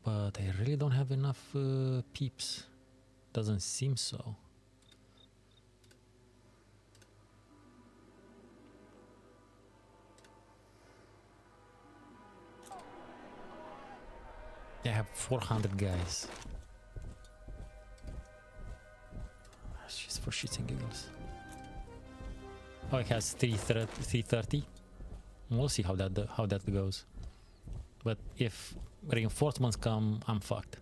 But I really don't have enough peeps. Doesn't seem so. I have 400 guys. That's just for shits and giggles. Oh, it has 330. We'll see how that goes. But if reinforcements come, I'm fucked.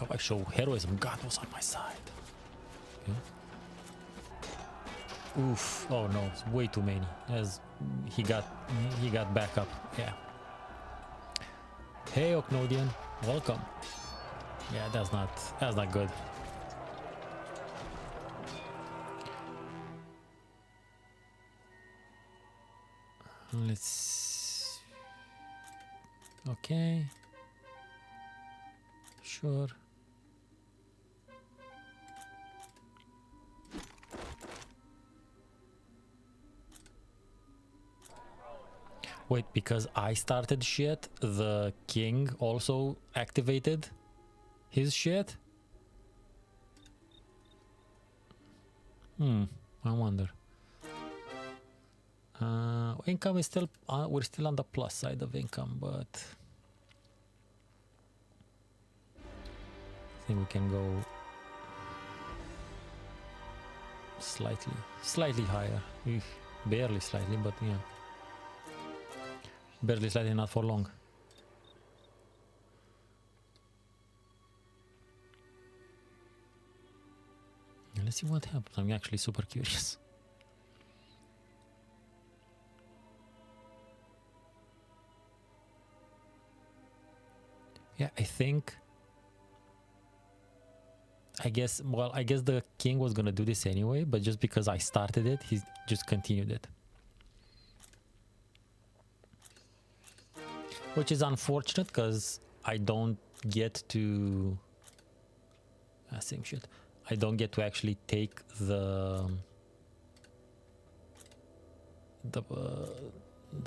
Oh, I show heroism. God was on my side. Okay. Oof. Oh no, it's way too many. As he got back up. Yeah. Hey Oknodian, welcome. Yeah, that's not good. Let's... Okay. Sure. Wait, because I started shit, the king also activated his shit? I wonder. Income is still, we're still on the plus side of income, but I think we can go slightly higher. Barely slightly, but yeah. Barely slightly, not for long. Let's see what happens. I'm actually super curious. Yeah, I guess the king was gonna do this anyway, but just because I started it, he just continued it. Which is unfortunate because I don't get to... same shit. I don't get to actually take the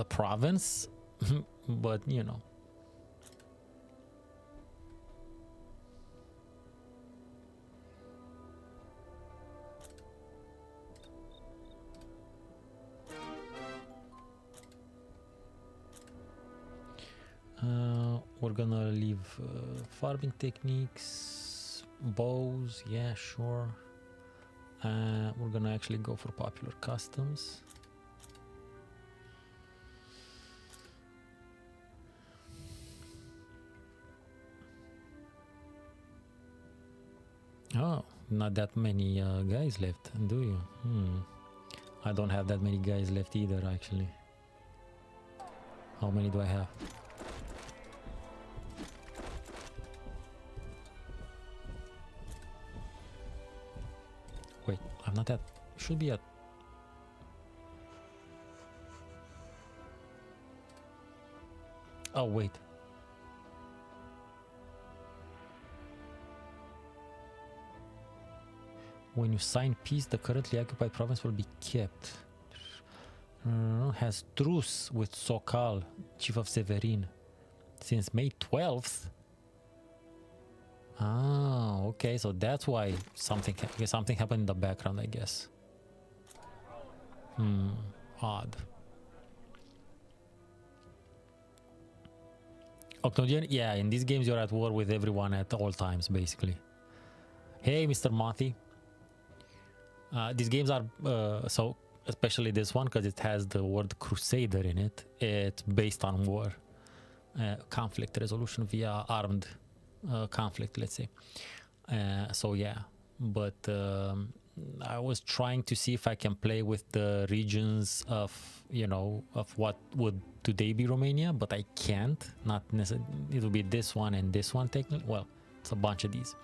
province, but you know. We're gonna leave farming techniques, bows, yeah, sure. We're gonna actually go for popular customs. Oh, not that many guys left, do you? I don't have that many guys left either, actually. How many do I have? Wait, I'm not at... should be at... oh, wait. When you sign peace, the currently occupied province will be kept. Has truce with Sokal, chief of Severin, since May 12th. Ah, okay, so that's why something happened in the background, I guess. Odd. Octodian, yeah, in these games you're at war with everyone at all times, basically. Hey, Mr. Mothi. These games are, so especially this one, because it has the word Crusader in it, it's based on war. Conflict resolution via armed conflict, let's say. So yeah, but I was trying to see if I can play with the regions of, you know, of what would today be Romania, but I can't. Not necessarily. It will be this one and this one technically. Well, it's a bunch of these,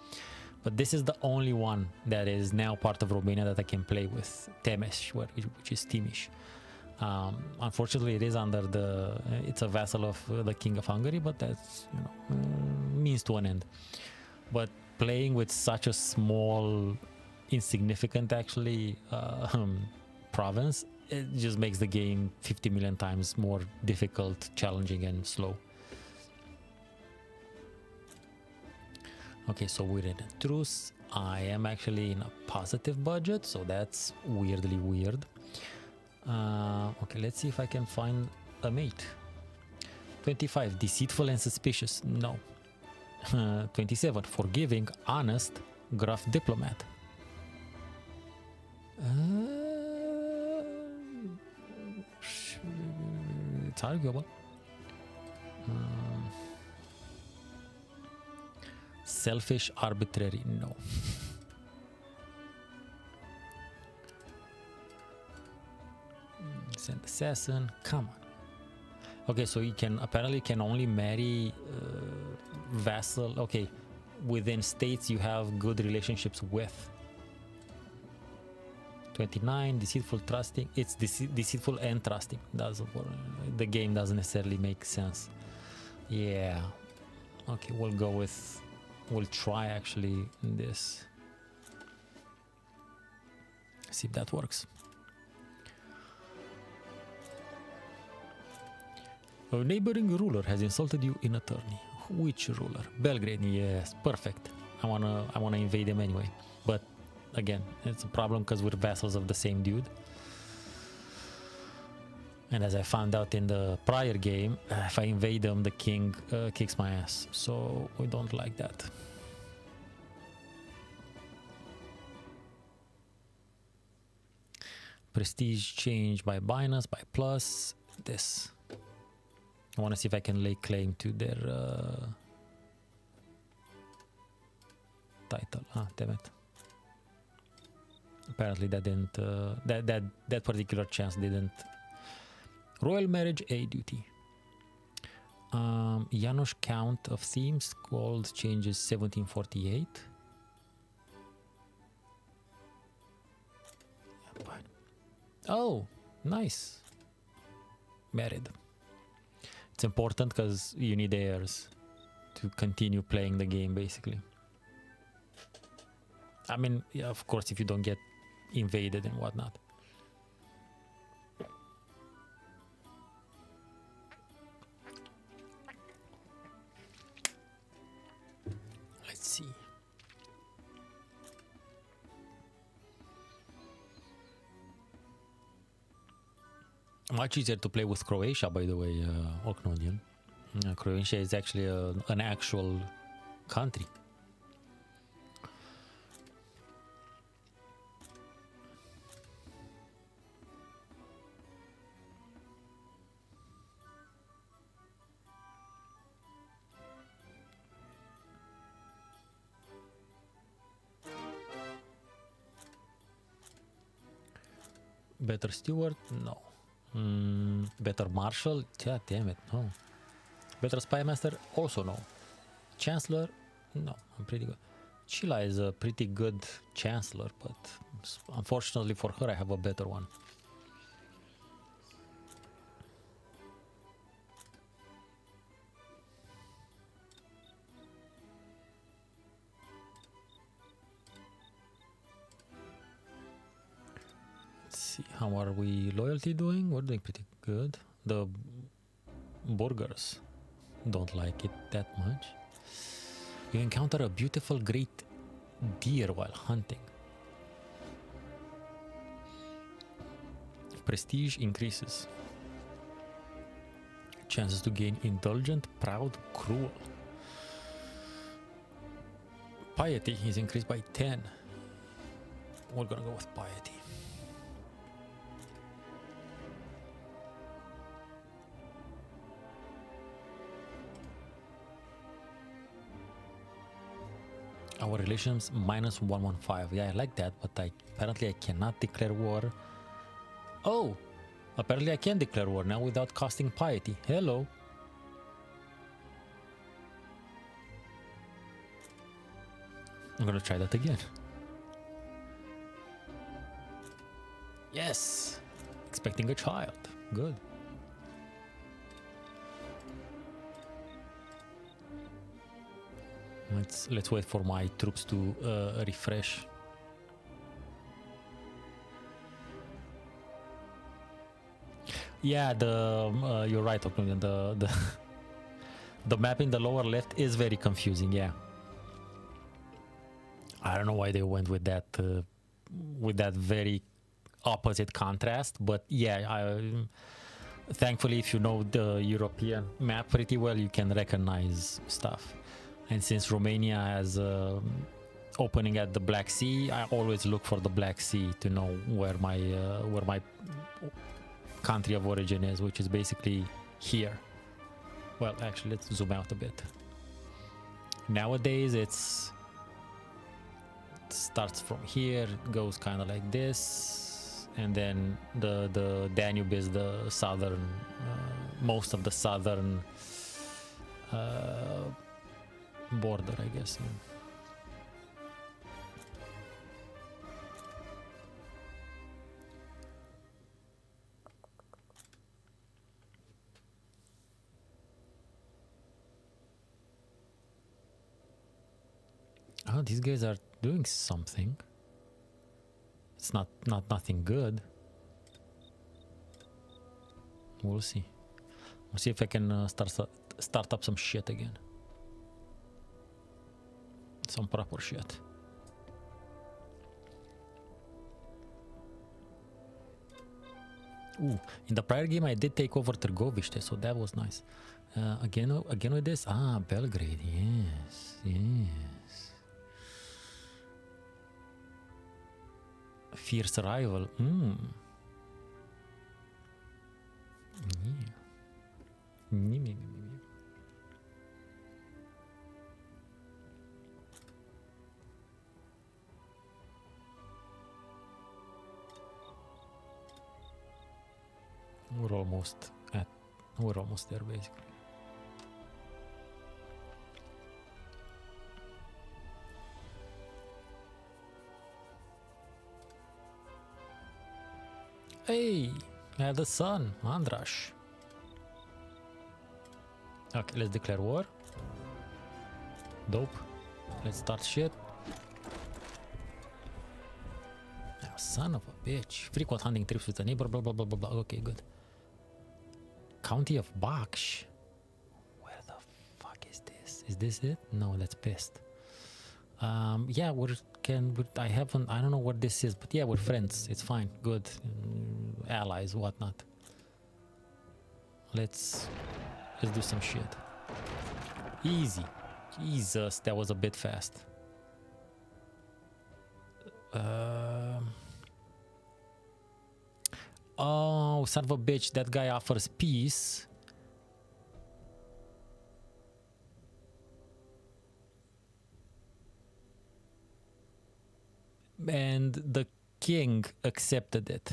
but this is the only one that is now part of Romania that I can play with, Temes, which is Timiș. Unfortunately, it is under the... it's a vassal of the King of Hungary, but that's, you know, means to an end. But playing with such a small, insignificant, actually, province, it just makes the game 50 million times more difficult, challenging, and slow. Okay, so we're in a truce. I am actually in a positive budget, so that's weirdly weird. Okay, let's see if I can find a mate. 25, deceitful and suspicious. No. 27, forgiving, honest, gruff diplomat. It's arguable. Selfish, arbitrary. No. Send assassin. Come on. Okay, so you can apparently only marry vassal. Okay, within states you have good relationships with. 29, deceitful, trusting. It's deceitful and trusting. The game doesn't necessarily make sense. Yeah. Okay, we'll go with... we'll try actually this. See if that works. A neighboring ruler has insulted you in attorney. Which ruler? Belgrade. Yes, perfect. I wanna invade them anyway. But again, it's a problem because we're vassals of the same dude. And as I found out in the prior game, if I invade them, the king kicks my ass. So we don't like that. Prestige change by minus, by plus. This. I want to see if I can lay claim to their title. Ah, damn it. Apparently that didn't, that particular chance didn't. Royal marriage, A duty. Janos count of themes, gold changes 1748. Oh, nice. Married. It's important because you need heirs to continue playing the game, basically. I mean, yeah, of course, if you don't get invaded and whatnot. Let's see. Much easier to play with Croatia, by the way, Oknodian. Croatia is actually an actual country. Better steward? No. Better marshal? Yeah, damn it, no. Better spy master? Also no. Chancellor? No, I'm pretty good. Sheila is a pretty good chancellor, but unfortunately for her I have a better one. See, how are we loyalty doing? We're doing pretty good. The burghers don't like it that much. You encounter a beautiful great deer while hunting. Prestige increases. Chances to gain indulgent, proud, cruel. Piety is increased by 10. We're gonna go with piety. Our relations minus 115. Yeah, I like that, but apparently I cannot declare war. Oh, apparently I can declare war now without costing piety. Hello. I'm gonna try that again. Yes, expecting a child. Good. Let's wait for my troops to refresh. Yeah, you're right, Octavian. The map in the lower left is very confusing. Yeah, I don't know why they went with that very opposite contrast, but yeah, thankfully, if you know the European map pretty well, you can recognize stuff. And since Romania has opening at the Black Sea, I always look for the Black Sea to know where my country of origin is, which is basically here. Well, actually, let's zoom out a bit. Nowadays, it starts from here, goes kind of like this, and then the Danube is the southern, most of the southern border, I guess. Yeah. Oh, these guys are doing something. It's nothing good. We'll see. Let's see if I can start up some shit again. Some proper shit. Ooh, in the prior game I did take over Trgovište, so that was nice. Again with this? Ah, Belgrade, yes, yes. Fierce rival, yeah. We're almost there basically. Hey, I have the sun, Andrash. Okay, let's declare war. Dope. Let's start shit. Oh, son of a bitch. Frequent hunting trips with a neighbor, blah blah blah blah blah. Okay, good. County of Baksh. Where the fuck is this? Is this it? No, that's pissed. Yeah, I don't know what this is, but yeah, we're friends. It's fine, good. Allies, whatnot. Let's do some shit. Easy. Jesus, that was a bit fast. Oh, son of a bitch, that guy offers peace. And the king accepted it.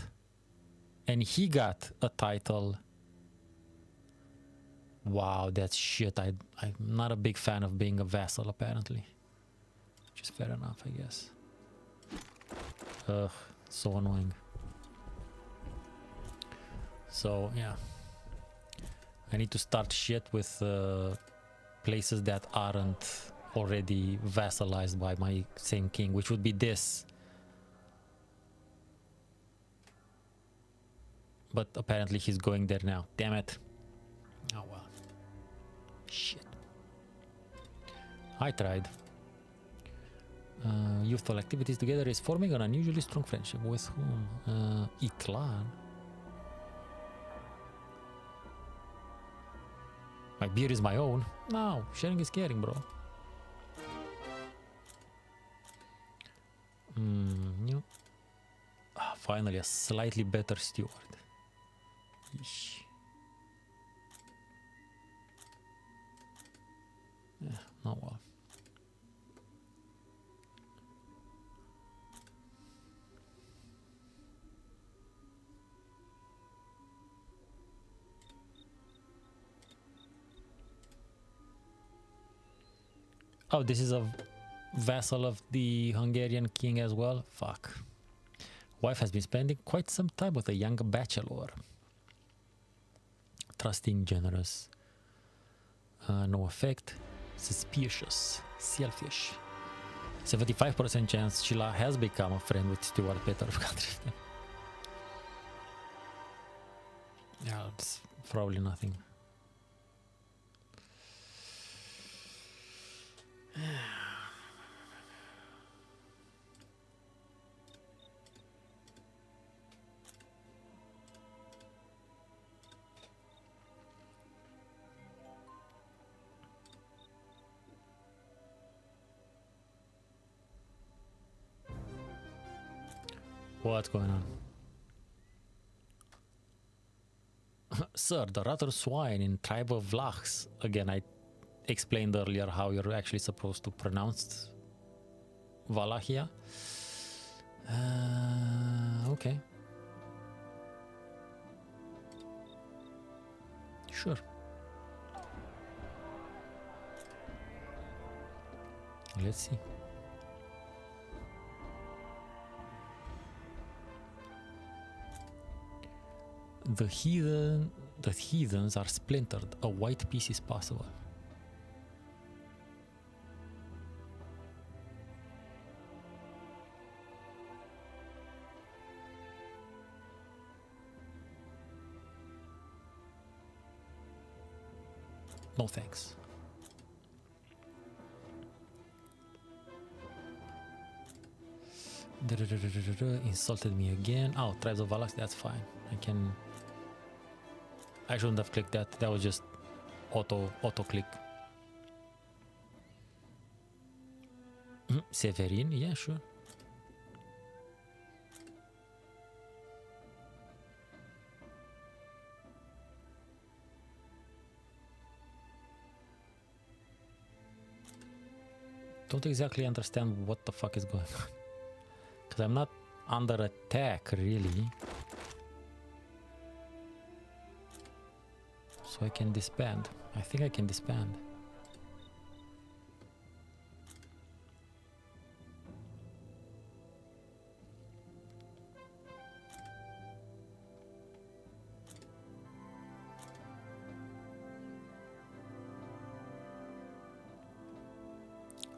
And he got a title. Wow, that's shit. I'm not a big fan of being a vassal, apparently. Which is fair enough, I guess. Ugh, so annoying. So, yeah. I need to start shit with places that aren't already vassalized by my same king, which would be this. But apparently he's going there now. Damn it. Oh well. Shit. I tried. Youthful activities together is forming an unusually strong friendship. With whom? Iklan. My beer is my own. No, sharing is caring, bro. No. Ah, finally, a slightly better steward. Yeesh. Yeah, oh well. Oh, this is a vassal of the Hungarian king as well? Fuck. Wife has been spending quite some time with a young bachelor. Trusting, generous. No effect. Suspicious. Selfish. 75% chance Sheila has become a friend with Stuart Peter of country. Yeah, it's probably nothing. What's going on? Sir, the Ratter Swine in tribe of Vlachs. Again, I explained earlier how you're actually supposed to pronounce Wallachia. Okay. Sure. Let's see. The heathens are splintered. A white piece is possible. No thanks. Insulted me again. Oh, Tribes of Valax, that's fine. I shouldn't have clicked that. That was just auto click. Severin, yeah, sure. Don't exactly understand what the fuck is going on. Because I'm not under attack, really. So I can disband. I think I can disband.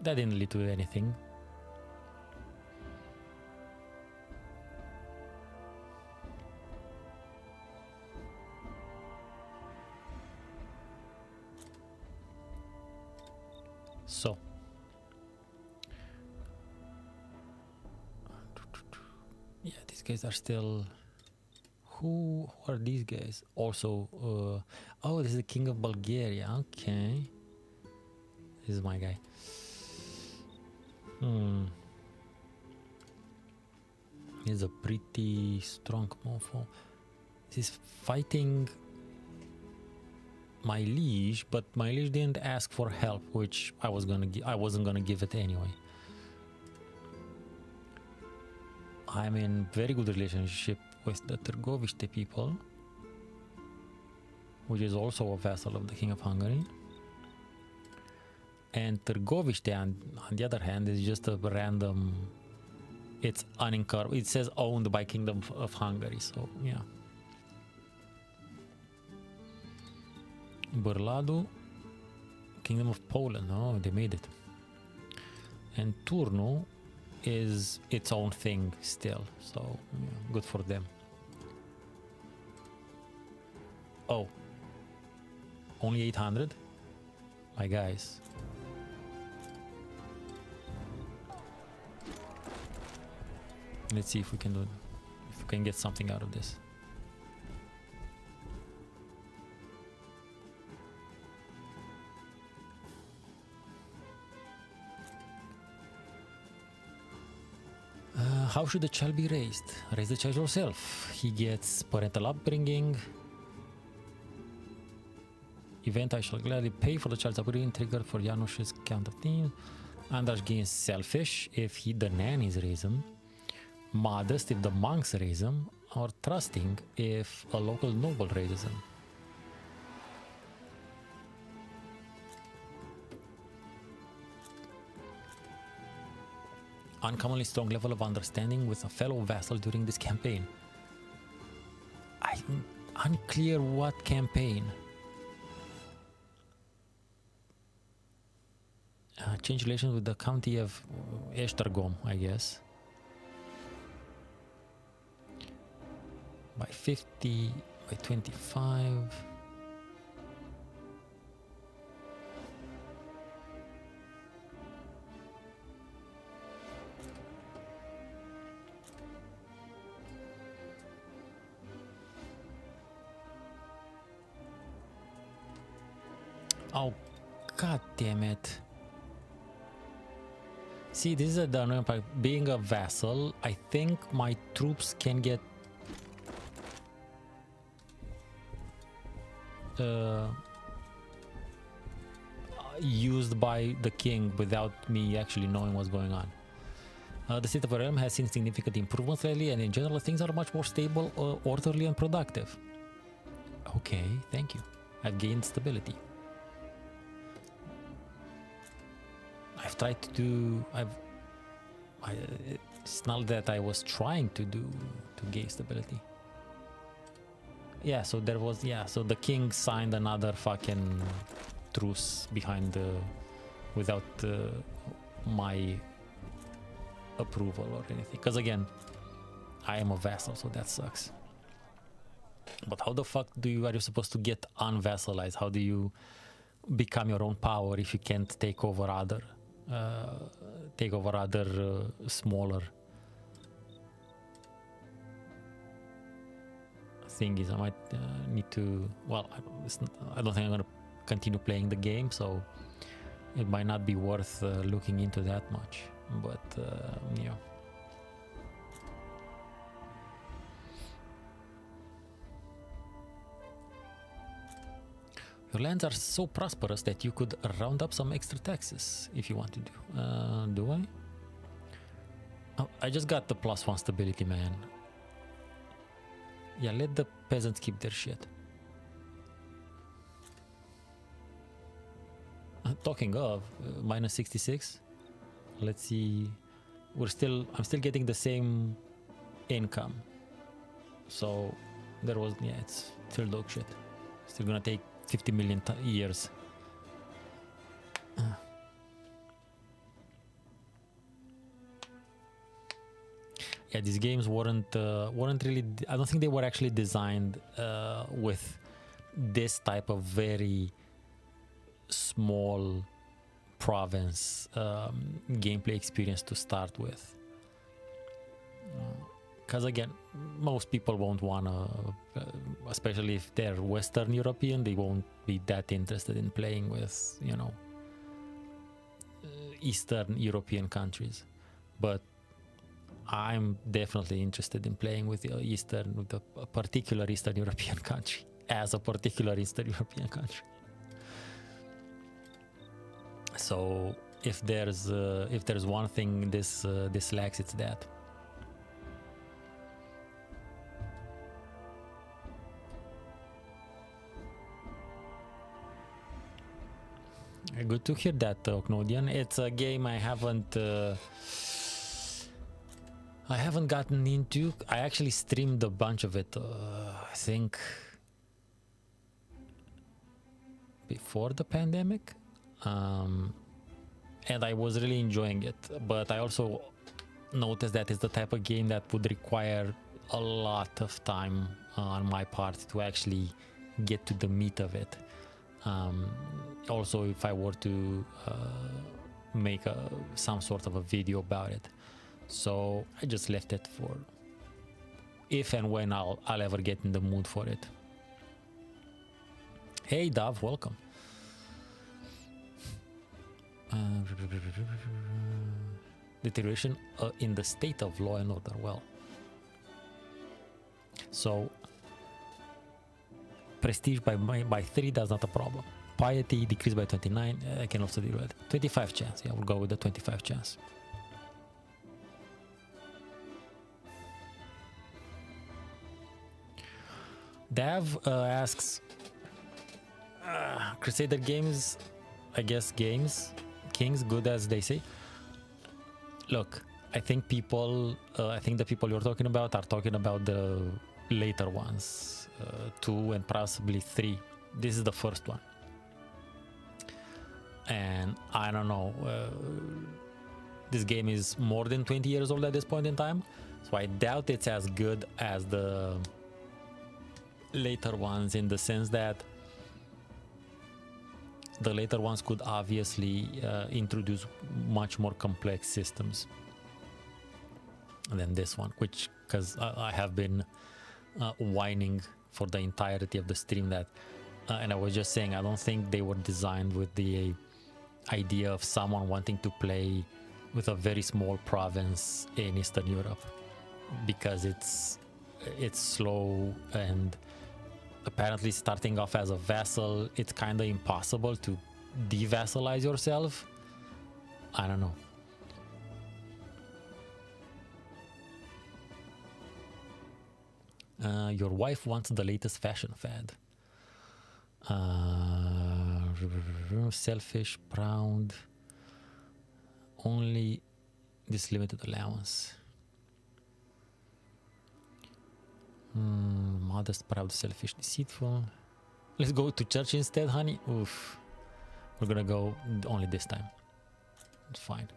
That didn't lead to anything. So yeah, these guys are still. Who are these guys? Also, oh, this is the King of Bulgaria. Okay, this is my guy. He's a pretty strong mofo. He's fighting my liege, but my liege didn't ask for help, which I wasn't gonna give it anyway. I'm in very good relationship with the Târgoviște people, which is also a vassal of the King of Hungary. And Târgoviște, on the other hand, is just a random. It's unincorporated. It says owned by Kingdom of Hungary, so yeah. Bârladu, Kingdom of Poland. Oh, they made it. And Turnu is its own thing still, so yeah, good for them. Oh, only 800? My guys. Let's see if we can get something out of this. How should the child be raised? Raise the child yourself. He gets parental upbringing. Event, I shall gladly pay for the child's upbringing. Trigger for Janusz's count of teams. Andrash gains selfish if the nannies raise him. Modest if the monks raise him. Or trusting if a local noble raises him. Uncommonly strong level of understanding with a fellow vassal during this campaign. I'm unclear what campaign. Change relations with the county of Esztergom, I guess. By 50, by 25. Oh, god damn it. See, this is the annoying part. Being a vassal, I think my troops can get used by the king without me actually knowing what's going on. The state of the realm has seen significant improvements lately, and in general things are much more stable, orderly and productive. Okay, thank you. I've gained stability. I've tried to do. It's not that I was trying to gain stability. Yeah, so there was. Yeah, so the king signed another fucking truce behind without my approval or anything. Because again, I am a vassal, so that sucks. But how the fuck are you supposed to get unvassalized? How do you become your own power if you can't take over other smaller thingies. I might need to, well, I don't think I'm gonna continue playing the game, so it might not be worth looking into that much, but yeah. Your lands are so prosperous that you could round up some extra taxes if you want to do I? Oh, I just got the +1 stability, man. Yeah, let the peasants keep their shit. Talking of -66, let's see. I'm still getting the same income, so there was, yeah, it's still dog shit. Still gonna take 50 million years. Yeah, these games weren't really, I don't think they were actually designed with this type of very small province gameplay experience to start with. Because again, most people won't want to, especially if they're Western European, they won't be that interested in playing with, you know, Eastern European countries. But I'm definitely interested in playing with a particular Eastern European country, as a particular Eastern European country. So if there's one thing this lacks, it's that. Good to hear that, Ocnodian. It's a game I haven't gotten into. I actually streamed a bunch of it, I think before the pandemic, and I was really enjoying it. But I also noticed that it's the type of game that would require a lot of time on my part to actually get to the meat of it. Also, if I were to make some sort of a video about it. So I just left it for if and when I'll ever get in the mood for it. Hey Dove, welcome. Deterioration in the state of law and order. Well, so prestige by 3, that's not a problem. Piety decreased by 29. I can also deal with it. 25 chance. Yeah, we'll go with the 25 chance. Dav asks, Crusader Games, I guess Kings, good as they say. Look, I think the people you're talking about are talking about the later ones, 2 and possibly 3. This is the first one. And I don't know, this game is more than 20 years old at this point in time, so I doubt it's as good as the later ones, in the sense that the later ones could obviously introduce much more complex systems than this one, which, because I have been whining for the entirety of the stream that and I was just saying, I don't think they were designed with the idea of someone wanting to play with a very small province in Eastern Europe, because it's slow, and apparently starting off as a vassal, it's kind of impossible to devassalize yourself. I don't know. Your wife wants the latest fashion fad. Selfish, proud, only this limited allowance. Modest, proud, selfish, deceitful. Let's go to church instead, honey. Oof. We're gonna go only this time. It's fine.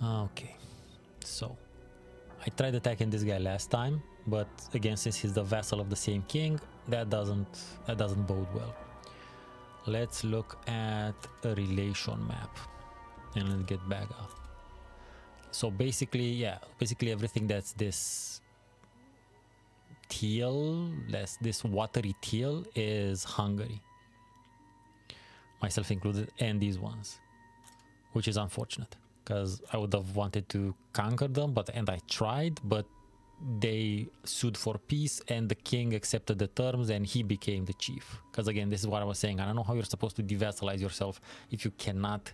Okay, so I tried attacking this guy last time, but again, since he's the vassal of the same king, that doesn't bode well. Let's look at a relation map and let's get back up. So basically, yeah, basically everything that's this teal, that's this watery teal, is Hungary, myself included, and these ones, which is unfortunate because I would have wanted to conquer them, and I tried, but they sued for peace and the king accepted the terms and he became the chief. Because again, this is what I was saying, I don't know how you're supposed to devassalize yourself if you cannot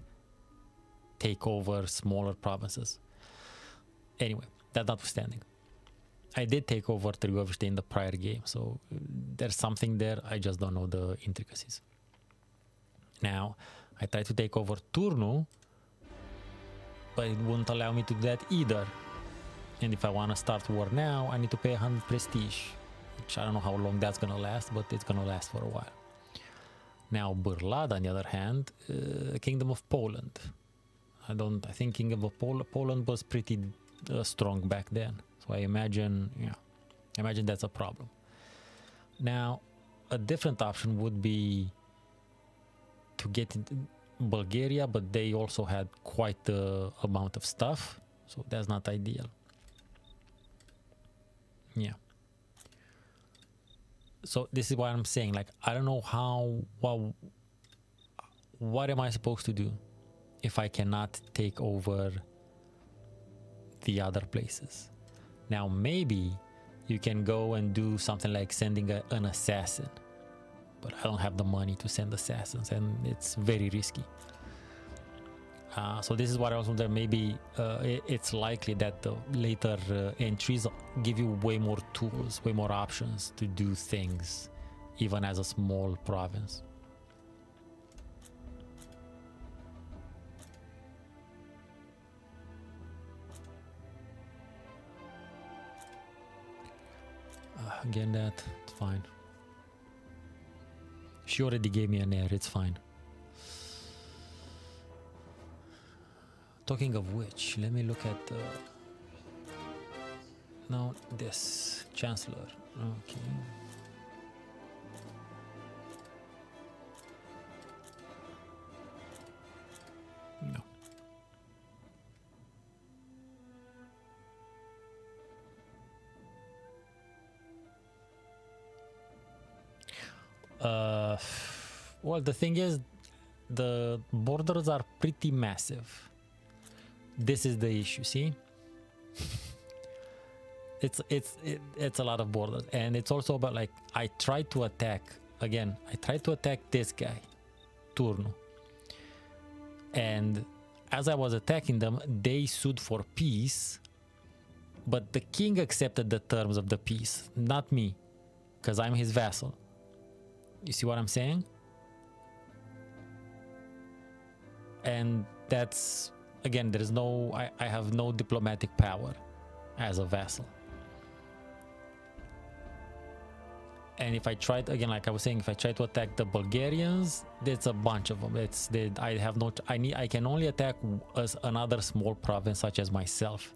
take over smaller provinces. Anyway, that notwithstanding, I did take over Trgovšte in the prior game, so there's something there, I just don't know the intricacies. Now, I tried to take over Turnu, but it wouldn't allow me to do that either. And if I want to start war now, I need to pay 100 prestige, which I don't know how long that's gonna last, but it's gonna last for a while. Now, Burlad, on the other hand, Kingdom of Poland. I think Kingdom of Poland was pretty strong back then. So I imagine that's a problem. Now, a different option would be to get into Bulgaria, but they also had quite the amount of stuff, so that's not ideal. Yeah. So this is what I'm saying, like, I don't know what am I supposed to do if I cannot take over the other places? Now, maybe you can go and do something like sending an assassin, but I don't have the money to send assassins and it's very risky. So this is what I was wondering, maybe it's likely that the later entries give you way more tools, way more options to do things, even as a small province. Again, that's fine. She already gave me an heir, it's fine. Talking of which, let me look at now this Chancellor. Okay. No. Well, the thing is, the borders are pretty massive. This is the issue, see? It's a lot of borders, and it's also about, like, I tried to attack this guy, Turnu, and as I was attacking them, they sued for peace, but the king accepted the terms of the peace, not me, because I'm his vassal. You see what I'm saying? And that's, again, there is no, I have no diplomatic power as a vassal. And if I tried, again, like I was saying, if I try to attack the Bulgarians, there's a bunch of them. I can only attack another small province such as myself.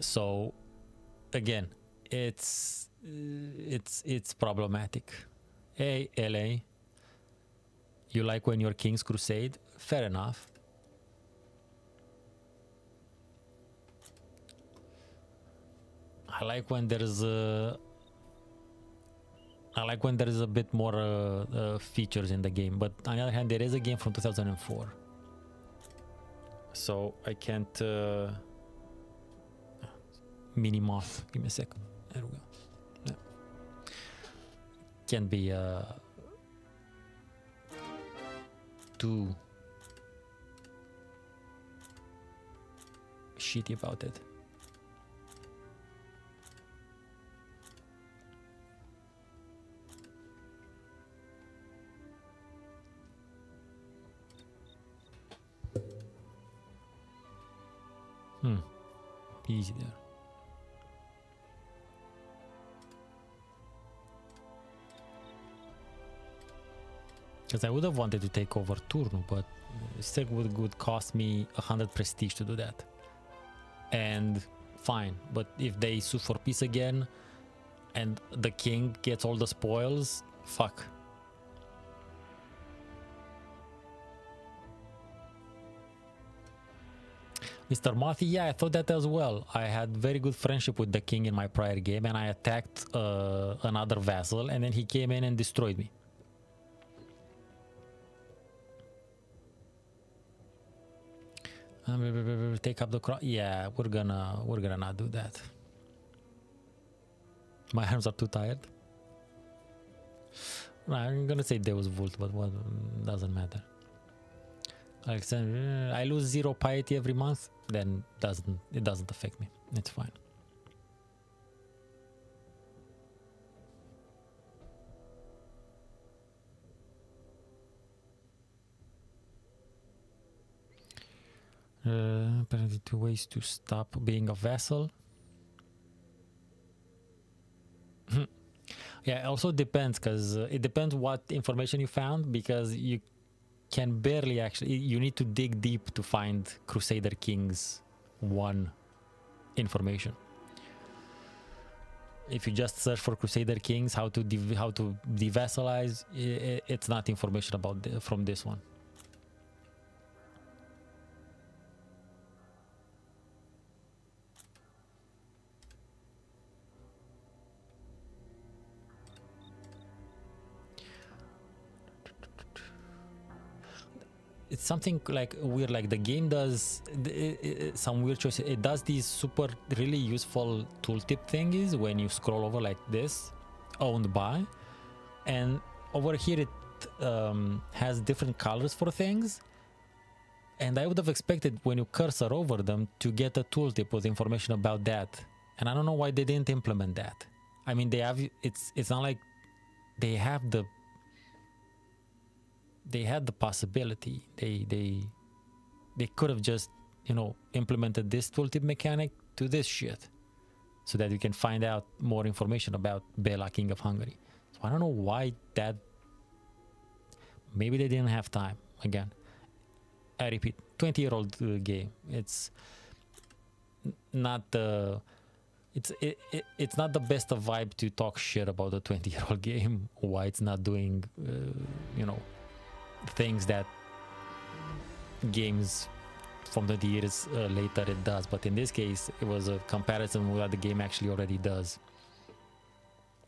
So again, it's problematic. Hey, LA, you like when your kings crusade? Fair enough. I like when there's a bit more features in the game, but on the other hand, there is a game from 2004, so I can't mini-moth. Give me a second. There we go. Yeah. Can't be too shitty about it. Easy there. Because I would have wanted to take over Turnu, but it still would cost me 100 prestige to do that. And fine, but if they sue for peace again and the king gets all the spoils, fuck. Mr. Marty, yeah, I thought that as well. I had very good friendship with the king in my prior game, and I attacked another vassal, and then he came in and destroyed me. Take up the cross. Yeah, we're gonna not do that. My arms are too tired. I'm gonna say Deus Vult, but what doesn't matter. Alexander, I lose 0 piety every month, then it doesn't affect me. It's fine. Apparently 2 ways to stop being a vassal. Yeah, it also depends, because it depends what information you found, because you can barely actually, you need to dig deep to find Crusader Kings 1 information. If you just search for Crusader Kings, how to devassalize, it's not information about from this one. It's something like weird, like the game does some weird choices. It does these super really useful tooltip thingies when you scroll over like this, owned by, and over here it has different colors for things, and I would have expected when you cursor over them to get a tooltip with information about that, and I don't know why they didn't implement that. I mean, they have, it's not like they have the, they had the possibility. They could have just, you know, implemented this tooltip mechanic to this shit, so that you can find out more information about Bela, King of Hungary. So I don't know why that. Maybe they didn't have time. Again, I repeat, 20-year-old game. It's not the. It's not the best of vibe to talk shit about a 20-year-old game. Why it's not doing, you know, things that games from 20 years later it does. But in this case, it was a comparison with what the game actually already does.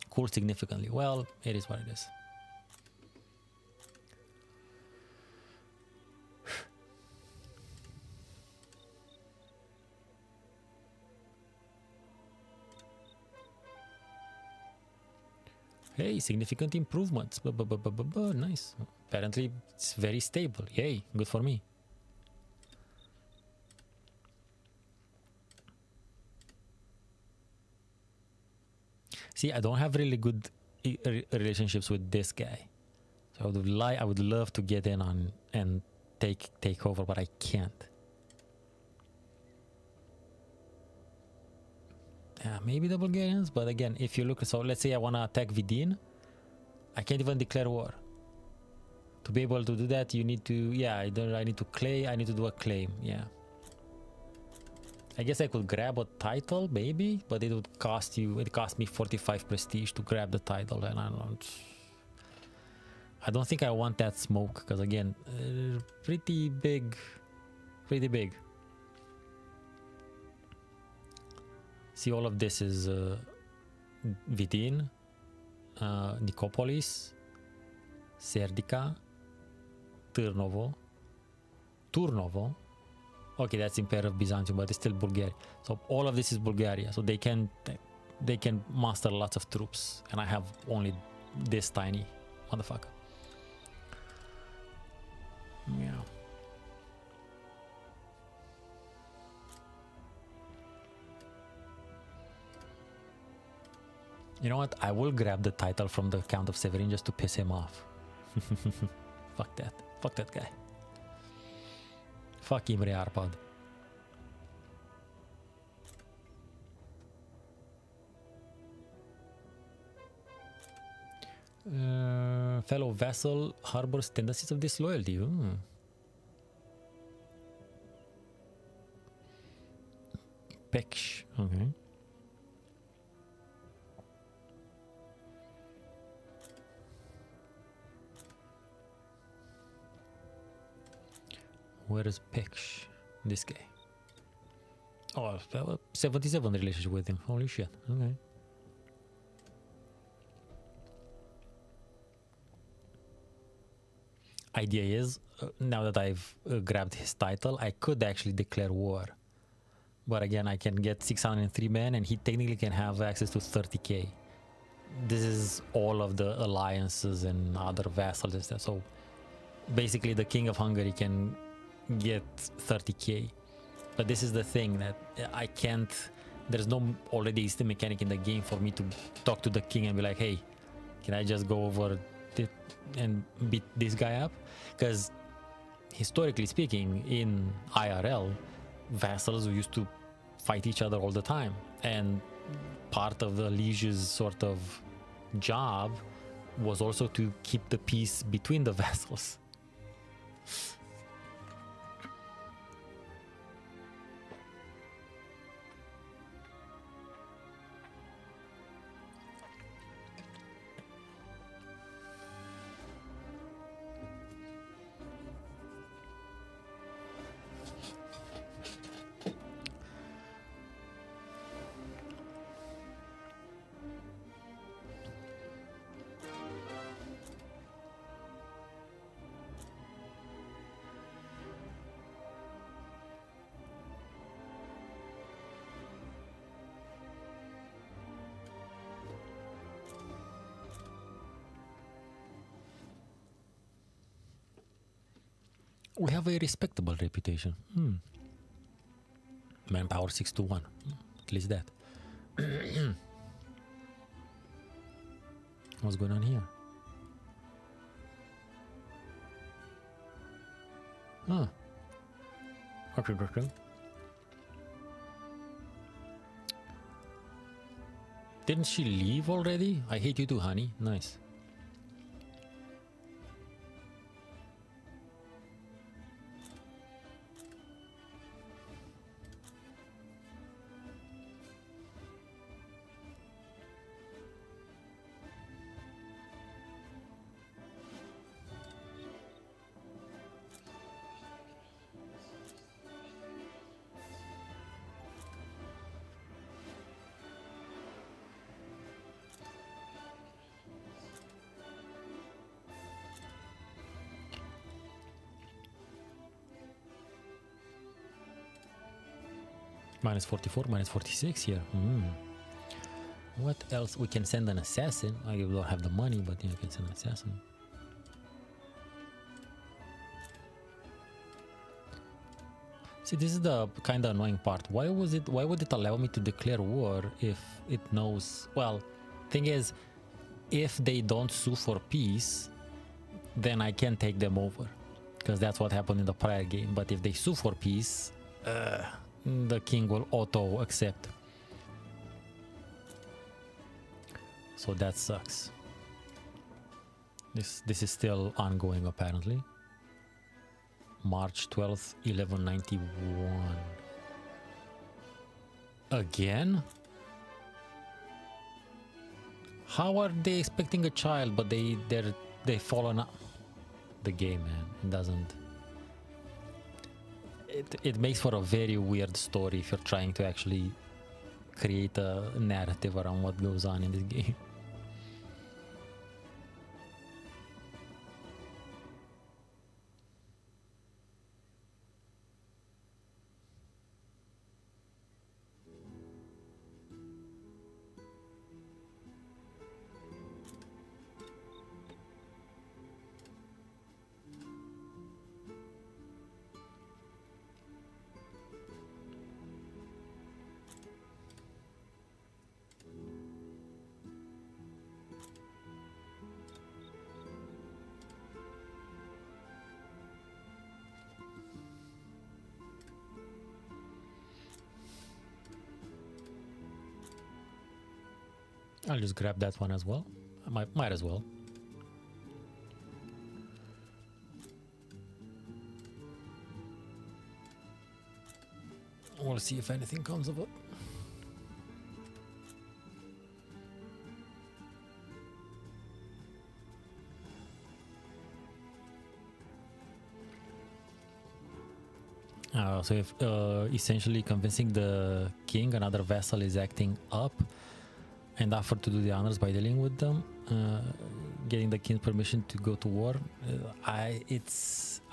Cool significantly. Well, it is what it is. Hey, significant improvements. Nice. Apparently, it's very stable. Yay, good for me. See, I don't have really good relationships with this guy. So I would love to get in on and take over, but I can't. Yeah, maybe the Bulgarians, but again, if you look, so let's say I want to attack Vidin, I can't even declare war. To be able to do that, you need to, yeah, I need to claim, I need to do a claim, yeah. I guess I could grab a title, maybe, but it would cost you, it cost me 45 prestige to grab the title, and I don't think I want that smoke, because again, pretty big. See, all of this is Vidin, Nicopolis, Serdica, Turnovo. Okay, that's Empire of Byzantium, but it's still Bulgaria. So all of this is Bulgaria. So they can muster lots of troops, and I have only this tiny motherfucker. Yeah. You know what? I will grab the title from the Count of Severin just to piss him off. Fuck that. Fuck that guy. Fuck Imre Arpad. Fellow vassal harbors tendencies of disloyalty. Peksh, okay. Where is Peksh? This guy. Oh, 77 relationship with him. Holy shit. Okay. Idea is, now that I've grabbed his title, I could actually declare war. But again, I can get 603 men and he technically can have access to 30k. This is all of the alliances and other vassals and stuff. So basically the King of Hungary can get 30k. But this is the thing that I can't, there's no already instant mechanic in the game for me to talk to the king and be like, hey, can I just go over and beat this guy up? Because historically speaking, in IRL, vassals used to fight each other all the time. And part of the liege's sort of job was also to keep the peace between the vassals. We have a respectable reputation. Manpower 6 to 1. At least that. What's going on here? Ah. That's interesting. Didn't she leave already? I hate you too, honey. Nice. Minus 44, minus 46 here. What else? We can send an assassin. I don't have the money, but yeah, I can send an assassin. See, this is the kind of annoying part. Why would it allow me to declare war if it knows? Well, thing is, if they don't sue for peace, then I can take them over, because that's what happened in the prior game. But if they sue for peace, the king will auto accept. So that sucks. This is still ongoing apparently. March 12th, 1191. Again? How are they expecting a child, but they've fallen up? The game, man, it doesn't. It makes for a very weird story if you're trying to actually create a narrative around what goes on in this game. I'll just grab that one as well. I might as well. We'll see if anything comes of it. So if essentially convincing the king another vassal is acting up and offer to do the honors by dealing with them, getting the king's permission to go to war. I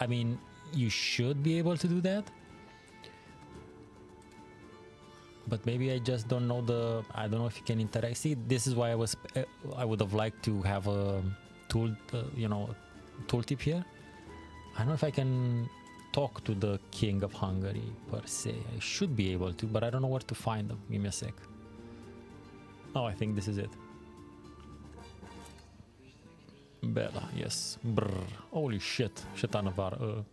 mean, you should be able to do that, but maybe I just don't know I don't know if you can interact. See, this is why I would have liked to have a tool, tooltip here. I don't know if I can talk to the King of Hungary per se. I should be able to, but I don't know where to find them. Give me a sec. Oh, I think this is it. Bella, yes. Brr. Holy shit. Shetanavar.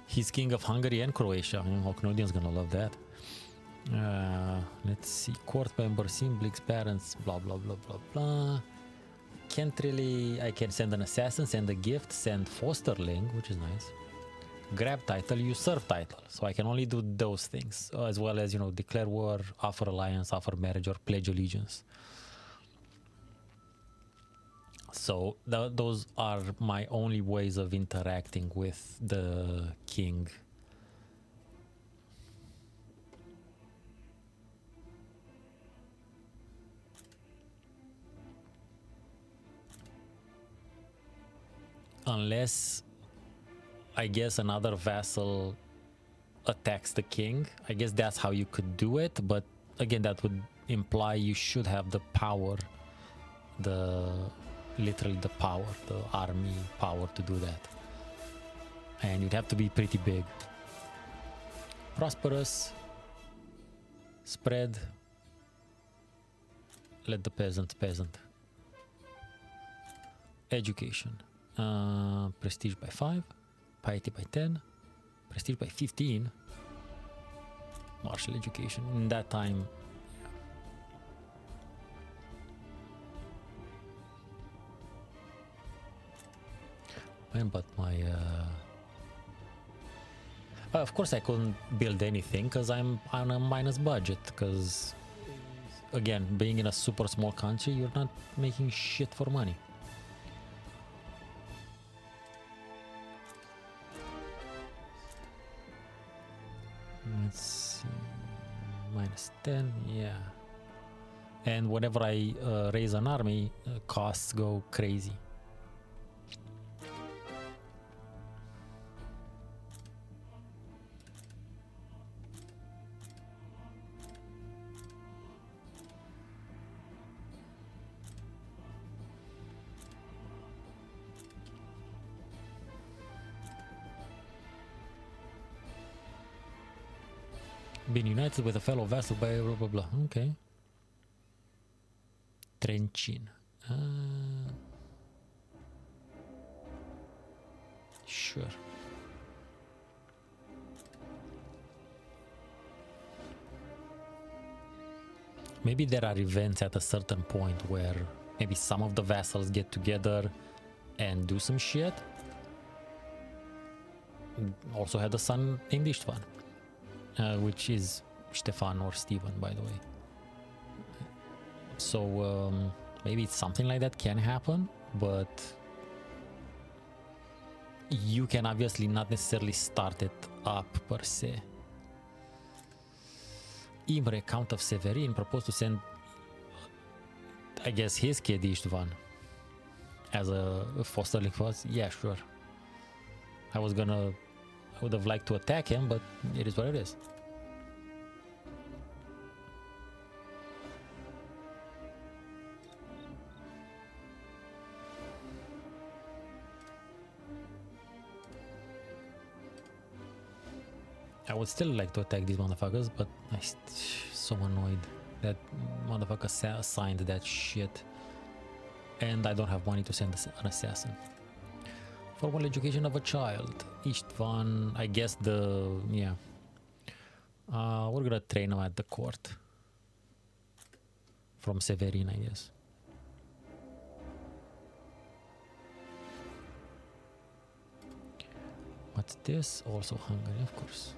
He's King of Hungary and Croatia. All Canadians gonna love that. Let's see. Court member, siblings, parents, blah, blah, blah, blah, blah. Can't really... I can send an assassin, send a gift, send fosterling, which is nice. Grab title, usurp title. So I can only do those things, as well as, declare war, offer alliance, offer marriage, or pledge allegiance. So those are my only ways of interacting with the king. Unless, I guess, another vassal attacks the king. I guess that's how you could do it, but again, that would imply you should have the power, literally the power, the army power to do that. And you'd have to be pretty big. Prosperous, spread, let the peasant. Education. Prestige by 5, piety by 10, prestige by 15, martial education. In that time, but my of course I couldn't build anything because I'm on a minus budget, because again, being in a super small country, you're not making shit for money. Let's see, minus 10, yeah. And whenever I raise an army, costs go crazy. Been united with a fellow vassal by blah blah blah. Okay. Trenchin. Sure. Maybe there are events at a certain point where maybe some of the vassals get together and do some shit. Also had a son named Istvan. Which is Stefan or Steven, by the way. So maybe something like that can happen, but you can obviously not necessarily start it up per se. Imre, Count of Severin, proposed to send, I guess, his kid Istvan as a fosterling for us. Yeah, sure. I would have liked to attack him, but it is what it is. I would still like to attack these motherfuckers, but I'm so annoyed that motherfucker signed that shit. And I don't have money to send an assassin. Formal education of a child. Istvan, I guess yeah. We're gonna train him at the court. From Severin, I guess. What's this? Also Hungary, of course.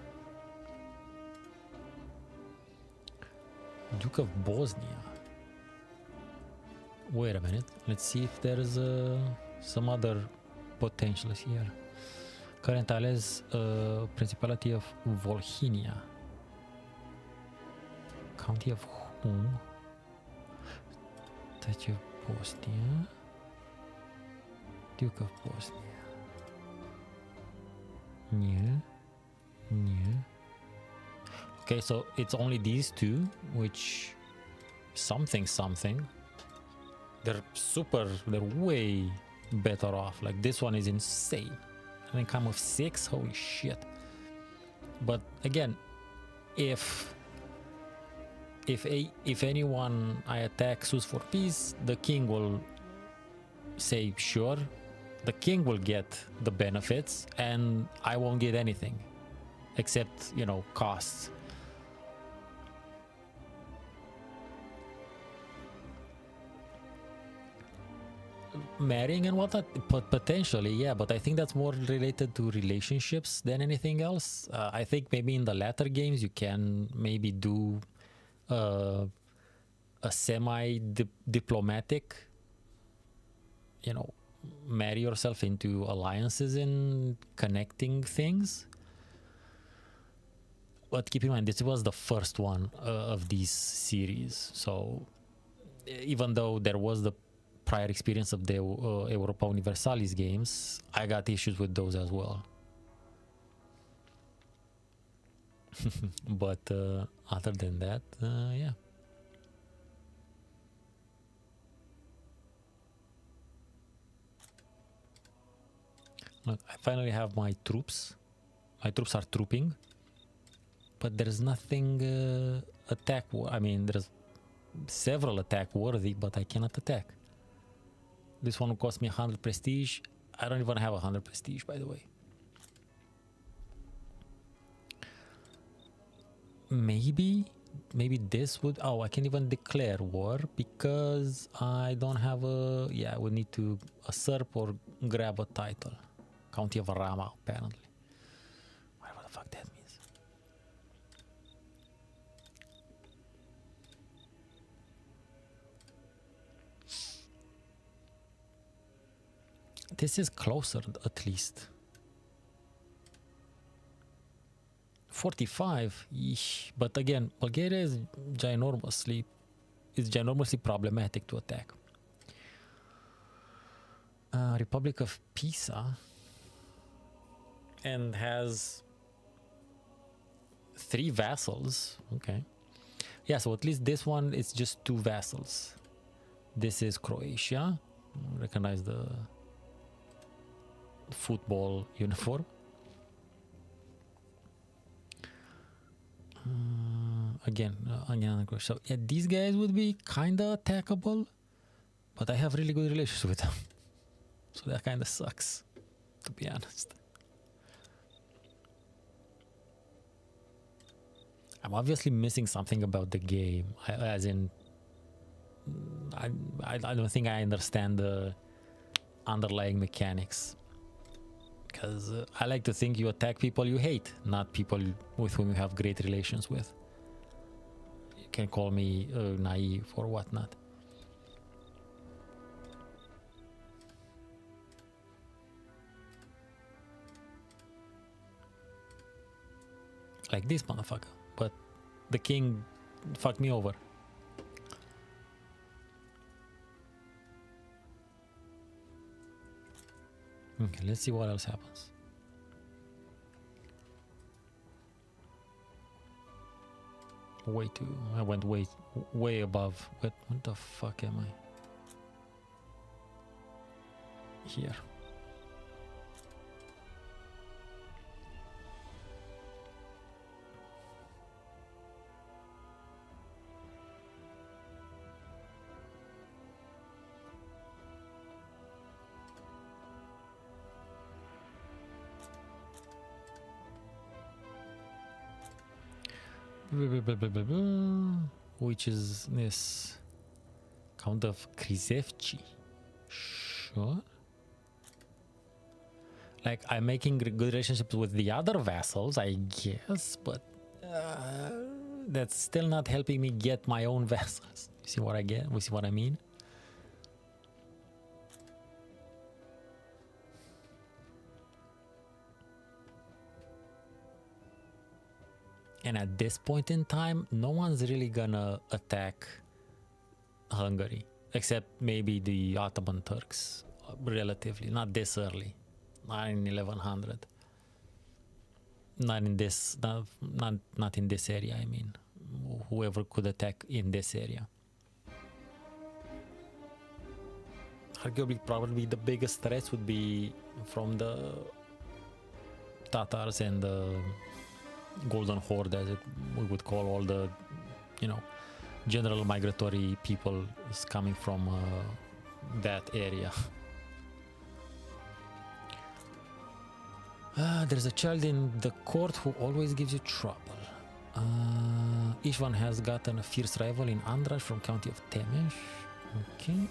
Duke of Bosnia. Wait a minute. Let's see if there's some other potentials here. Current allies, Principality of Volhynia. County of whom? Duchy of Bosnia. Duke of Bosnia. Yeah. Okay, so it's only these two, which something. They're way better off. Like this one is insane. An income of 6, holy shit. But again, if anyone I attack sues for peace, the king will say sure. The king will get the benefits and I won't get anything except, you know, costs. Marrying and whatnot, potentially, yeah, but I think that's more related to relationships than anything else. I think maybe in the latter games you can maybe do a semi-diplomatic, you know, marry yourself into alliances and connecting things. But keep in mind, this was the first one of these series, so even though there was the prior experience of the Europa Universalis games, I got issues with those as well. But other than that, yeah. Look, I finally have my troops. My troops are trooping, but there's nothing attack. I mean, there's several attack worthy, but I cannot attack. This one will cost me 100 prestige. I don't even have 100 prestige, by the way. Maybe this would... Oh, I can't even declare war because I don't have a... Yeah, I would need to usurp or grab a title. County of Rama, apparently. Whatever the fuck that means. This is closer, at least. 45, eesh. But again, Bulgaria is ginormously problematic to attack. Republic of Pisa, and has 3 vassals. Okay, yeah. So at least this one is just 2 vassals. This is Croatia. Recognize the football uniform. Again, so yeah, these guys would be kinda attackable, but I have really good relations with them, so that kinda sucks, to be honest. I'm obviously missing something about the game, as in, I don't think I understand the underlying mechanics. Because I like to think you attack people you hate, not people with whom you have great relations with. You can call me naive or whatnot. Like this motherfucker. But the king fucked me over. Okay, let's see what else happens. I went way above. What the fuck am I? Here. Which is this Count of Krizevci. Sure. Like, I'm making good relationships with the other vassals, I guess, but that's still not helping me get my own vassals. You see what I get? You see what I mean? And at this point in time, no one's really gonna attack Hungary, except maybe the Ottoman Turks, relatively, not this early, not in 1100. Not in this, not in this area, I mean. Whoever could attack in this area. Arguably, probably the biggest threats would be from the Tatars and the Golden Horde, as we would call all the, you know, general migratory people is coming from that area. There's a child in the court who always gives you trouble. Each one has gotten a fierce rival in Andrash from county of Temesh. Okay.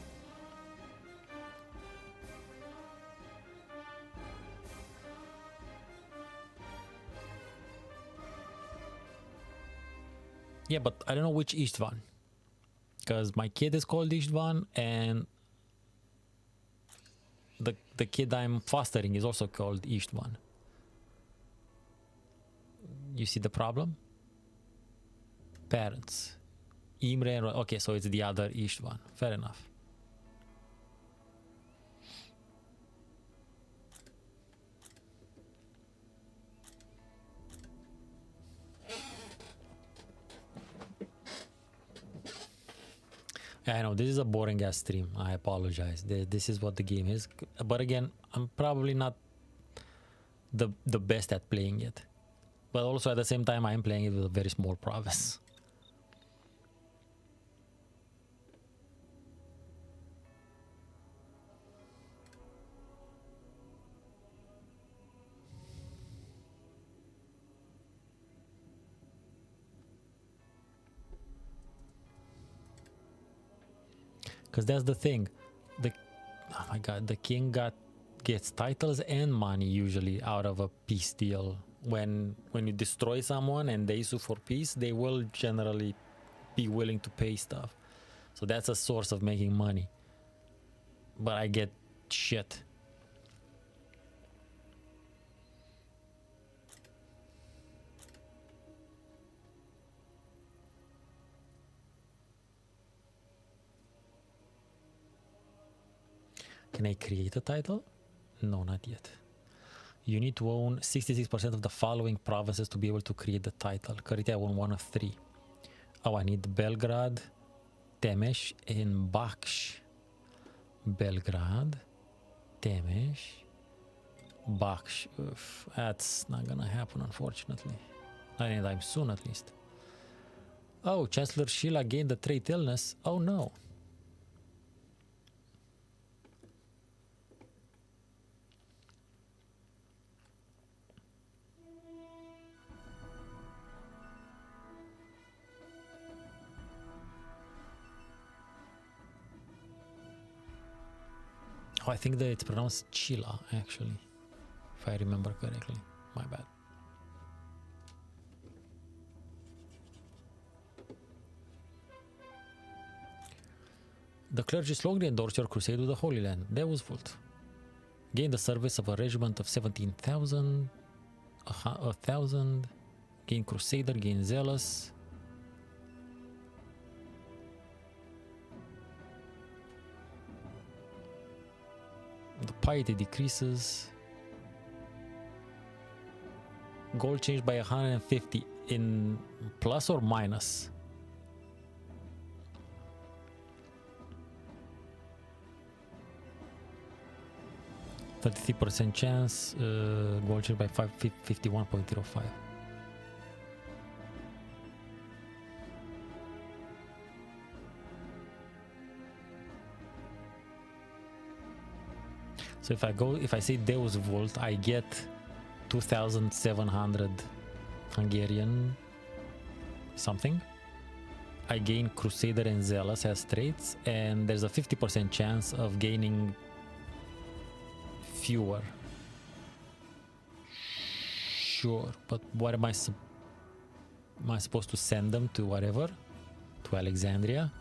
Yeah, but I don't know which Istvan, because my kid is called Istvan, and the kid I'm fostering is also called Istvan. You see the problem? Parents. Imre, okay, so it's the other Istvan. Fair enough. I know this is a boring ass stream. I apologize. This is what the game is. But again, I'm probably not the best at playing it. But also at the same time, I'm playing it with a very small province. Because that's the thing. Oh my god, the king gets titles and money usually out of a peace deal. When you destroy someone and they sue for peace, they will generally be willing to pay stuff. So that's a source of making money. But I get shit. Can I create a title? No, not yet. You need to own 66% of the following provinces to be able to create the title. Currently I own one of 3. Oh, I need Belgrade, Temesh, and Baksh. Belgrade, Temesh, Baksh. Oof, that's not gonna happen, unfortunately. Not anytime soon, at least. Oh, Chancellor Sheila gained the trait illness. Oh no. Oh, I think that it's pronounced Chila, actually, if I remember correctly. My bad. The clergy strongly endorsed your crusade with the Holy Land. That was fault. Gain the service of a regiment of 17,000, 1,000. Gain Crusader, gain Zealous. The piety decreases. Gold changed by 150 in plus or minus. %33% chance. Gold changed by 51.05. So if I say Deus Volt, I get 2,700 Hungarian something. I gain Crusader and Zealous as traits, and there's a 50% chance of gaining fewer. Sure, but what am I supposed to send them to? Whatever, to Alexandria?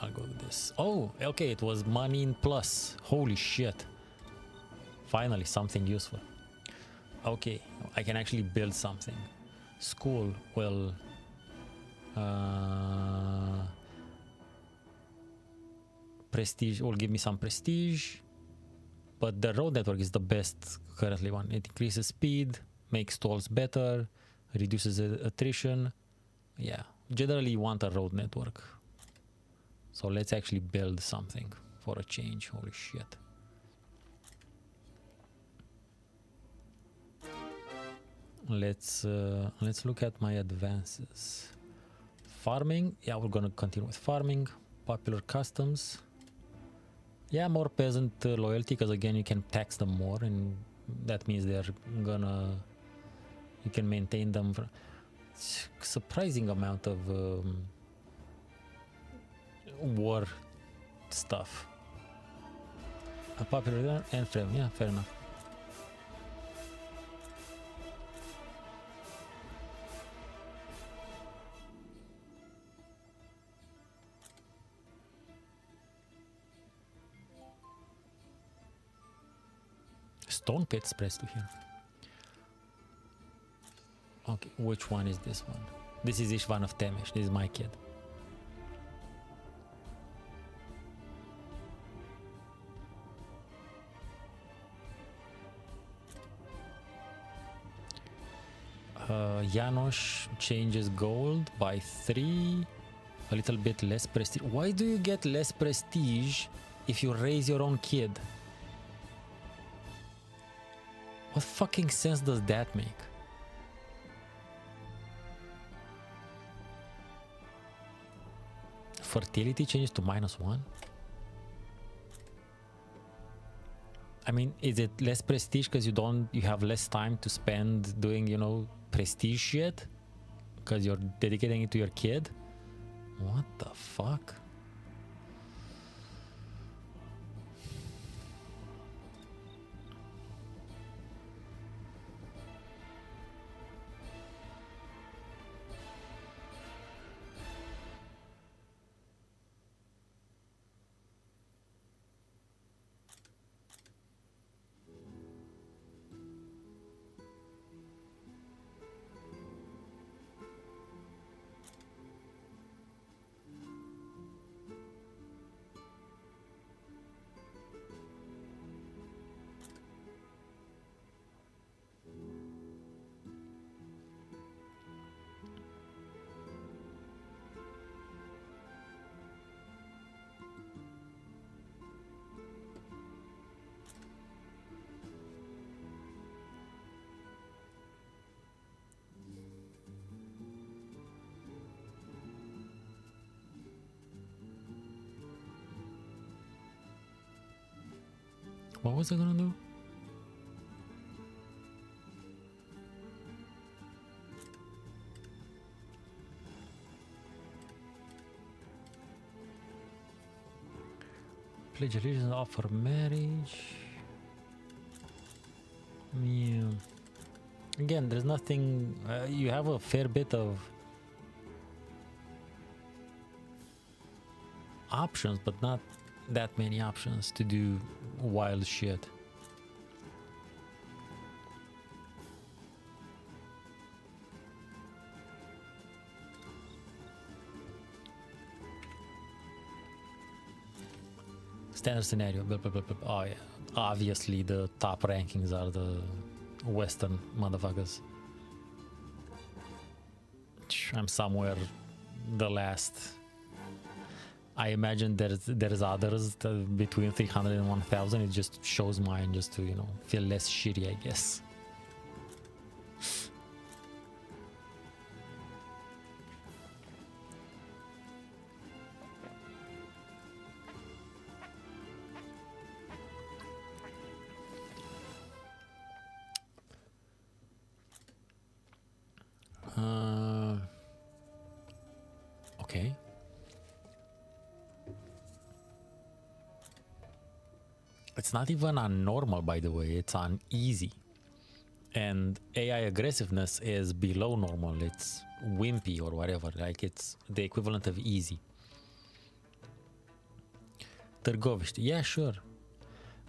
I'll go with this. Oh, okay, it was money in plus. Holy shit. Finally, something useful. Okay, I can actually build something. School will... prestige will give me some prestige. But the road network is the best currently one. It increases speed, makes tolls better, reduces attrition. Yeah, generally you want a road network. So let's actually build something for a change. Holy shit. Let's look at my advances. Farming. Yeah, we're gonna continue with farming. Popular customs. Yeah, more peasant loyalty, because again you can tax them more, and that means they're gonna... you can maintain them for surprising amount of war stuff. A popular and frame. Yeah, fair enough. Stone pit spreads to here. Okay, which one is this one? This is Ishvan of Temesh. This is my kid. Janosch changes gold by 3. A little bit less prestige. Why do you get less prestige if you raise your own kid? What fucking sense does that make? Fertility changes to -1. I mean, is it less prestige because you have less time to spend doing, you know, prestige shit? Because you're dedicating it to your kid? What the fuck? What was I gonna do? Pledge allegiance, offer marriage. Yeah. Again, there's nothing. You have a fair bit of options, but not that many options to do wild shit. Standard scenario. Blah, blah, blah, blah. Oh yeah, obviously the top rankings are the Western motherfuckers. I'm somewhere the last. I imagine there's others between 300 and 1000. It just shows mine just to, you know, feel less shitty, I guess. Okay. It's not even on normal, by the way. It's on easy. And AI aggressiveness is below normal. It's wimpy or whatever. Like, it's the equivalent of easy. Târgoviște. Yeah, sure.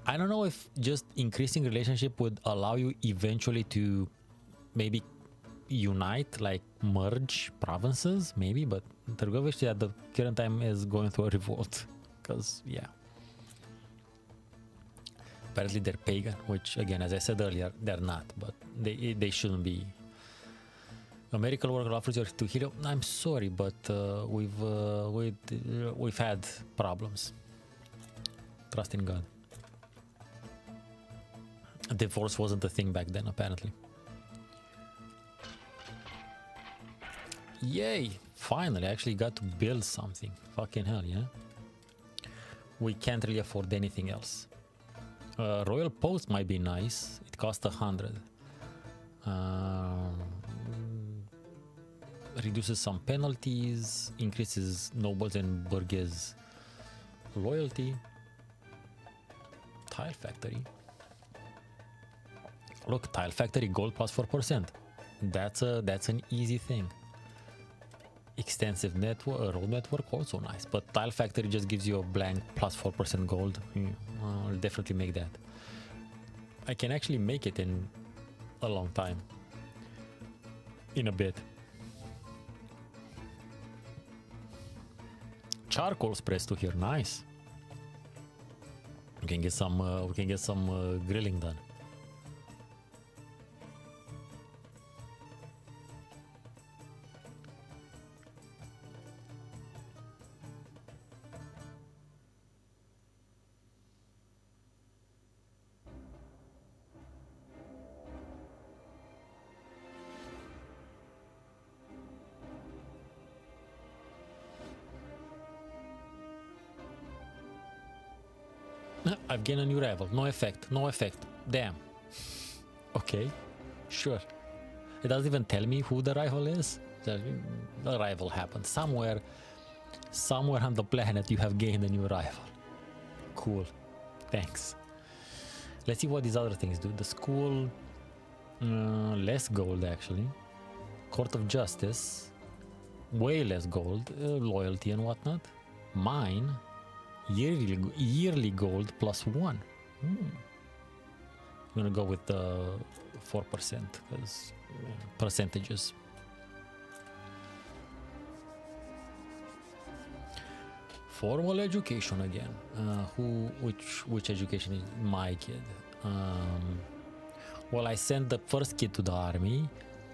I don't know if just increasing relationship would allow you eventually to maybe unite, like merge provinces, maybe, but Târgoviște at the current time is going through a revolt. Because, yeah. Apparently they're pagan, which again, as I said earlier, they're not, but they shouldn't be. A miracle worker offers you to heal. I'm sorry, but we've had problems. Trust in God. Divorce wasn't a thing back then, apparently. Yay! Finally, I actually got to build something. Fucking hell, yeah? We can't really afford anything else. Royal Post might be nice. It costs 100. Reduces some penalties, increases nobles and burghers loyalty. Tile Factory. Look, Tile Factory gold plus 4%. That's an easy thing. Extensive network, road network, also nice. But Tile Factory just gives you a blank plus 4% gold. I'll definitely make that. I can actually make it in a long time. In a bit. Charcoal press to here, nice. We can get some grilling done. I've gained a new rival. No effect. No effect. Damn. Okay. Sure. It doesn't even tell me who the rival is. The rival happened. Somewhere on the planet you have gained a new rival. Cool. Thanks. Let's see what these other things do. The school. Less gold, actually. Court of Justice. Way less gold. Loyalty and whatnot. Mine. Yearly gold plus 1. I'm gonna go with the 4% because percentages. Formal education again. Which education is my kid? Well, I sent the first kid to the army.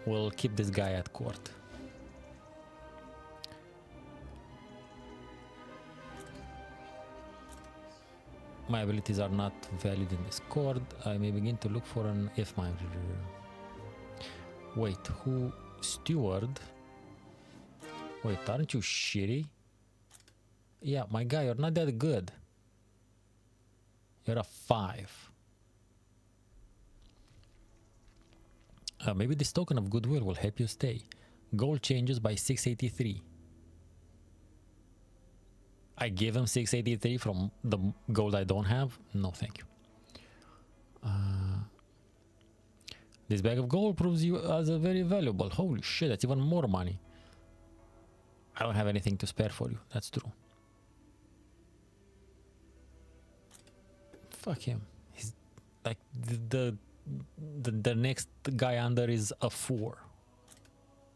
We'll keep this guy at court. My abilities are not valued in this chord. I may begin to look for an if my... Wait, who? Steward? Wait, aren't you shitty? Yeah, my guy, you're not that good. You're a 5. Maybe this token of goodwill will help you stay. Gold changes by 683. I give him 683 from the gold I don't have? No, thank you. This bag of gold proves you as a very valuable. Holy shit, that's even more money. I don't have anything to spare for you. That's true. Fuck him. He's like the next guy under is a 4.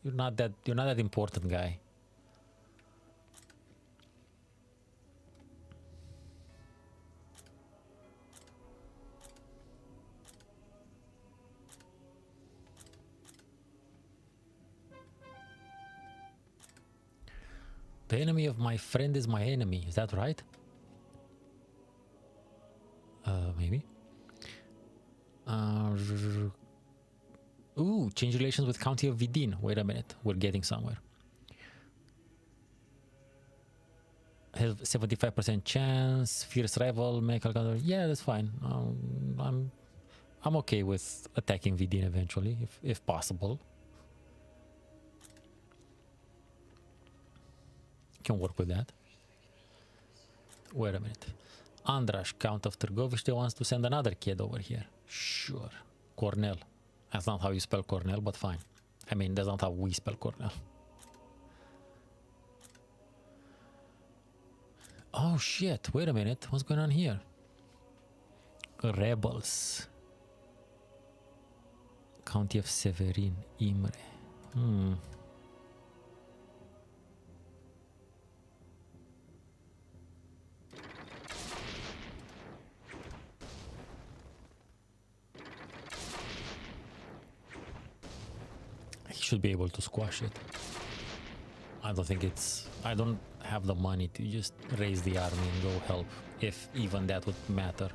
You're not that important, guy. The enemy of my friend is my enemy. Is that right? Maybe. Ooh, change relations with County of Vidin. Wait a minute. We're getting somewhere. Have 75% chance. Fierce rival. Mechanical. Yeah, that's fine. I'm okay with attacking Vidin eventually, if possible. Can work with that. Wait a minute. Andrash, Count of Târgoviște, wants to send another kid over here. Sure. Cornell. That's not how you spell Cornell, but fine. I mean, that's not how we spell Cornell. Oh shit, wait a minute. What's going on here? Rebels. County of Severin, Imre. He should be able to squash it. I don't think it's... I don't have the money to just raise the army and go help, if even that would matter.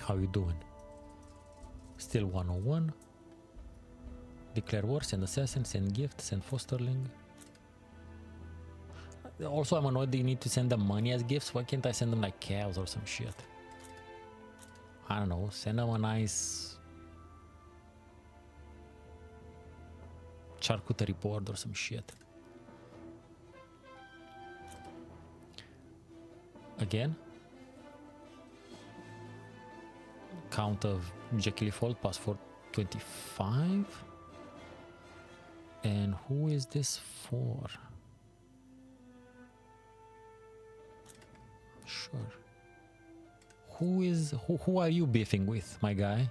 How you doing? Still 101. Declare war, send assassin, send gift, send fosterling. Also, I'm annoyed that you need to send them money as gifts. Why can't I send them like cows or some shit? I don't know. Send them a nice charcuterie board or some shit. Again? Count of Jekyll Fold, passport 25. And who is this for? Sure. Who are you beefing with, my guy?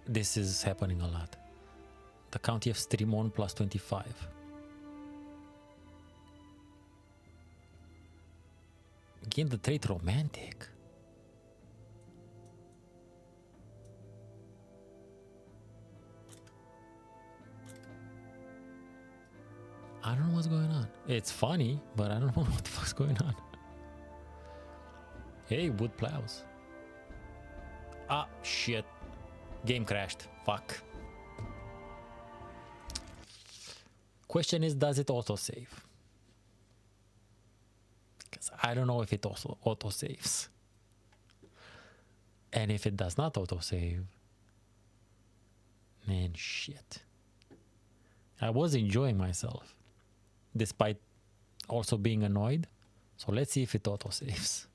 This is happening a lot. The County of Strimon plus 25. Again, the trait romantic. I don't know what's going on. It's funny, but I don't know what the fuck's going on. Hey, wood plows. Ah, shit. Game crashed. Fuck. Question is, does it autosave? Because I don't know if it also autosaves. And if it does not autosave, man, shit. I was enjoying myself, despite also being annoyed. So let's see if it autosaves.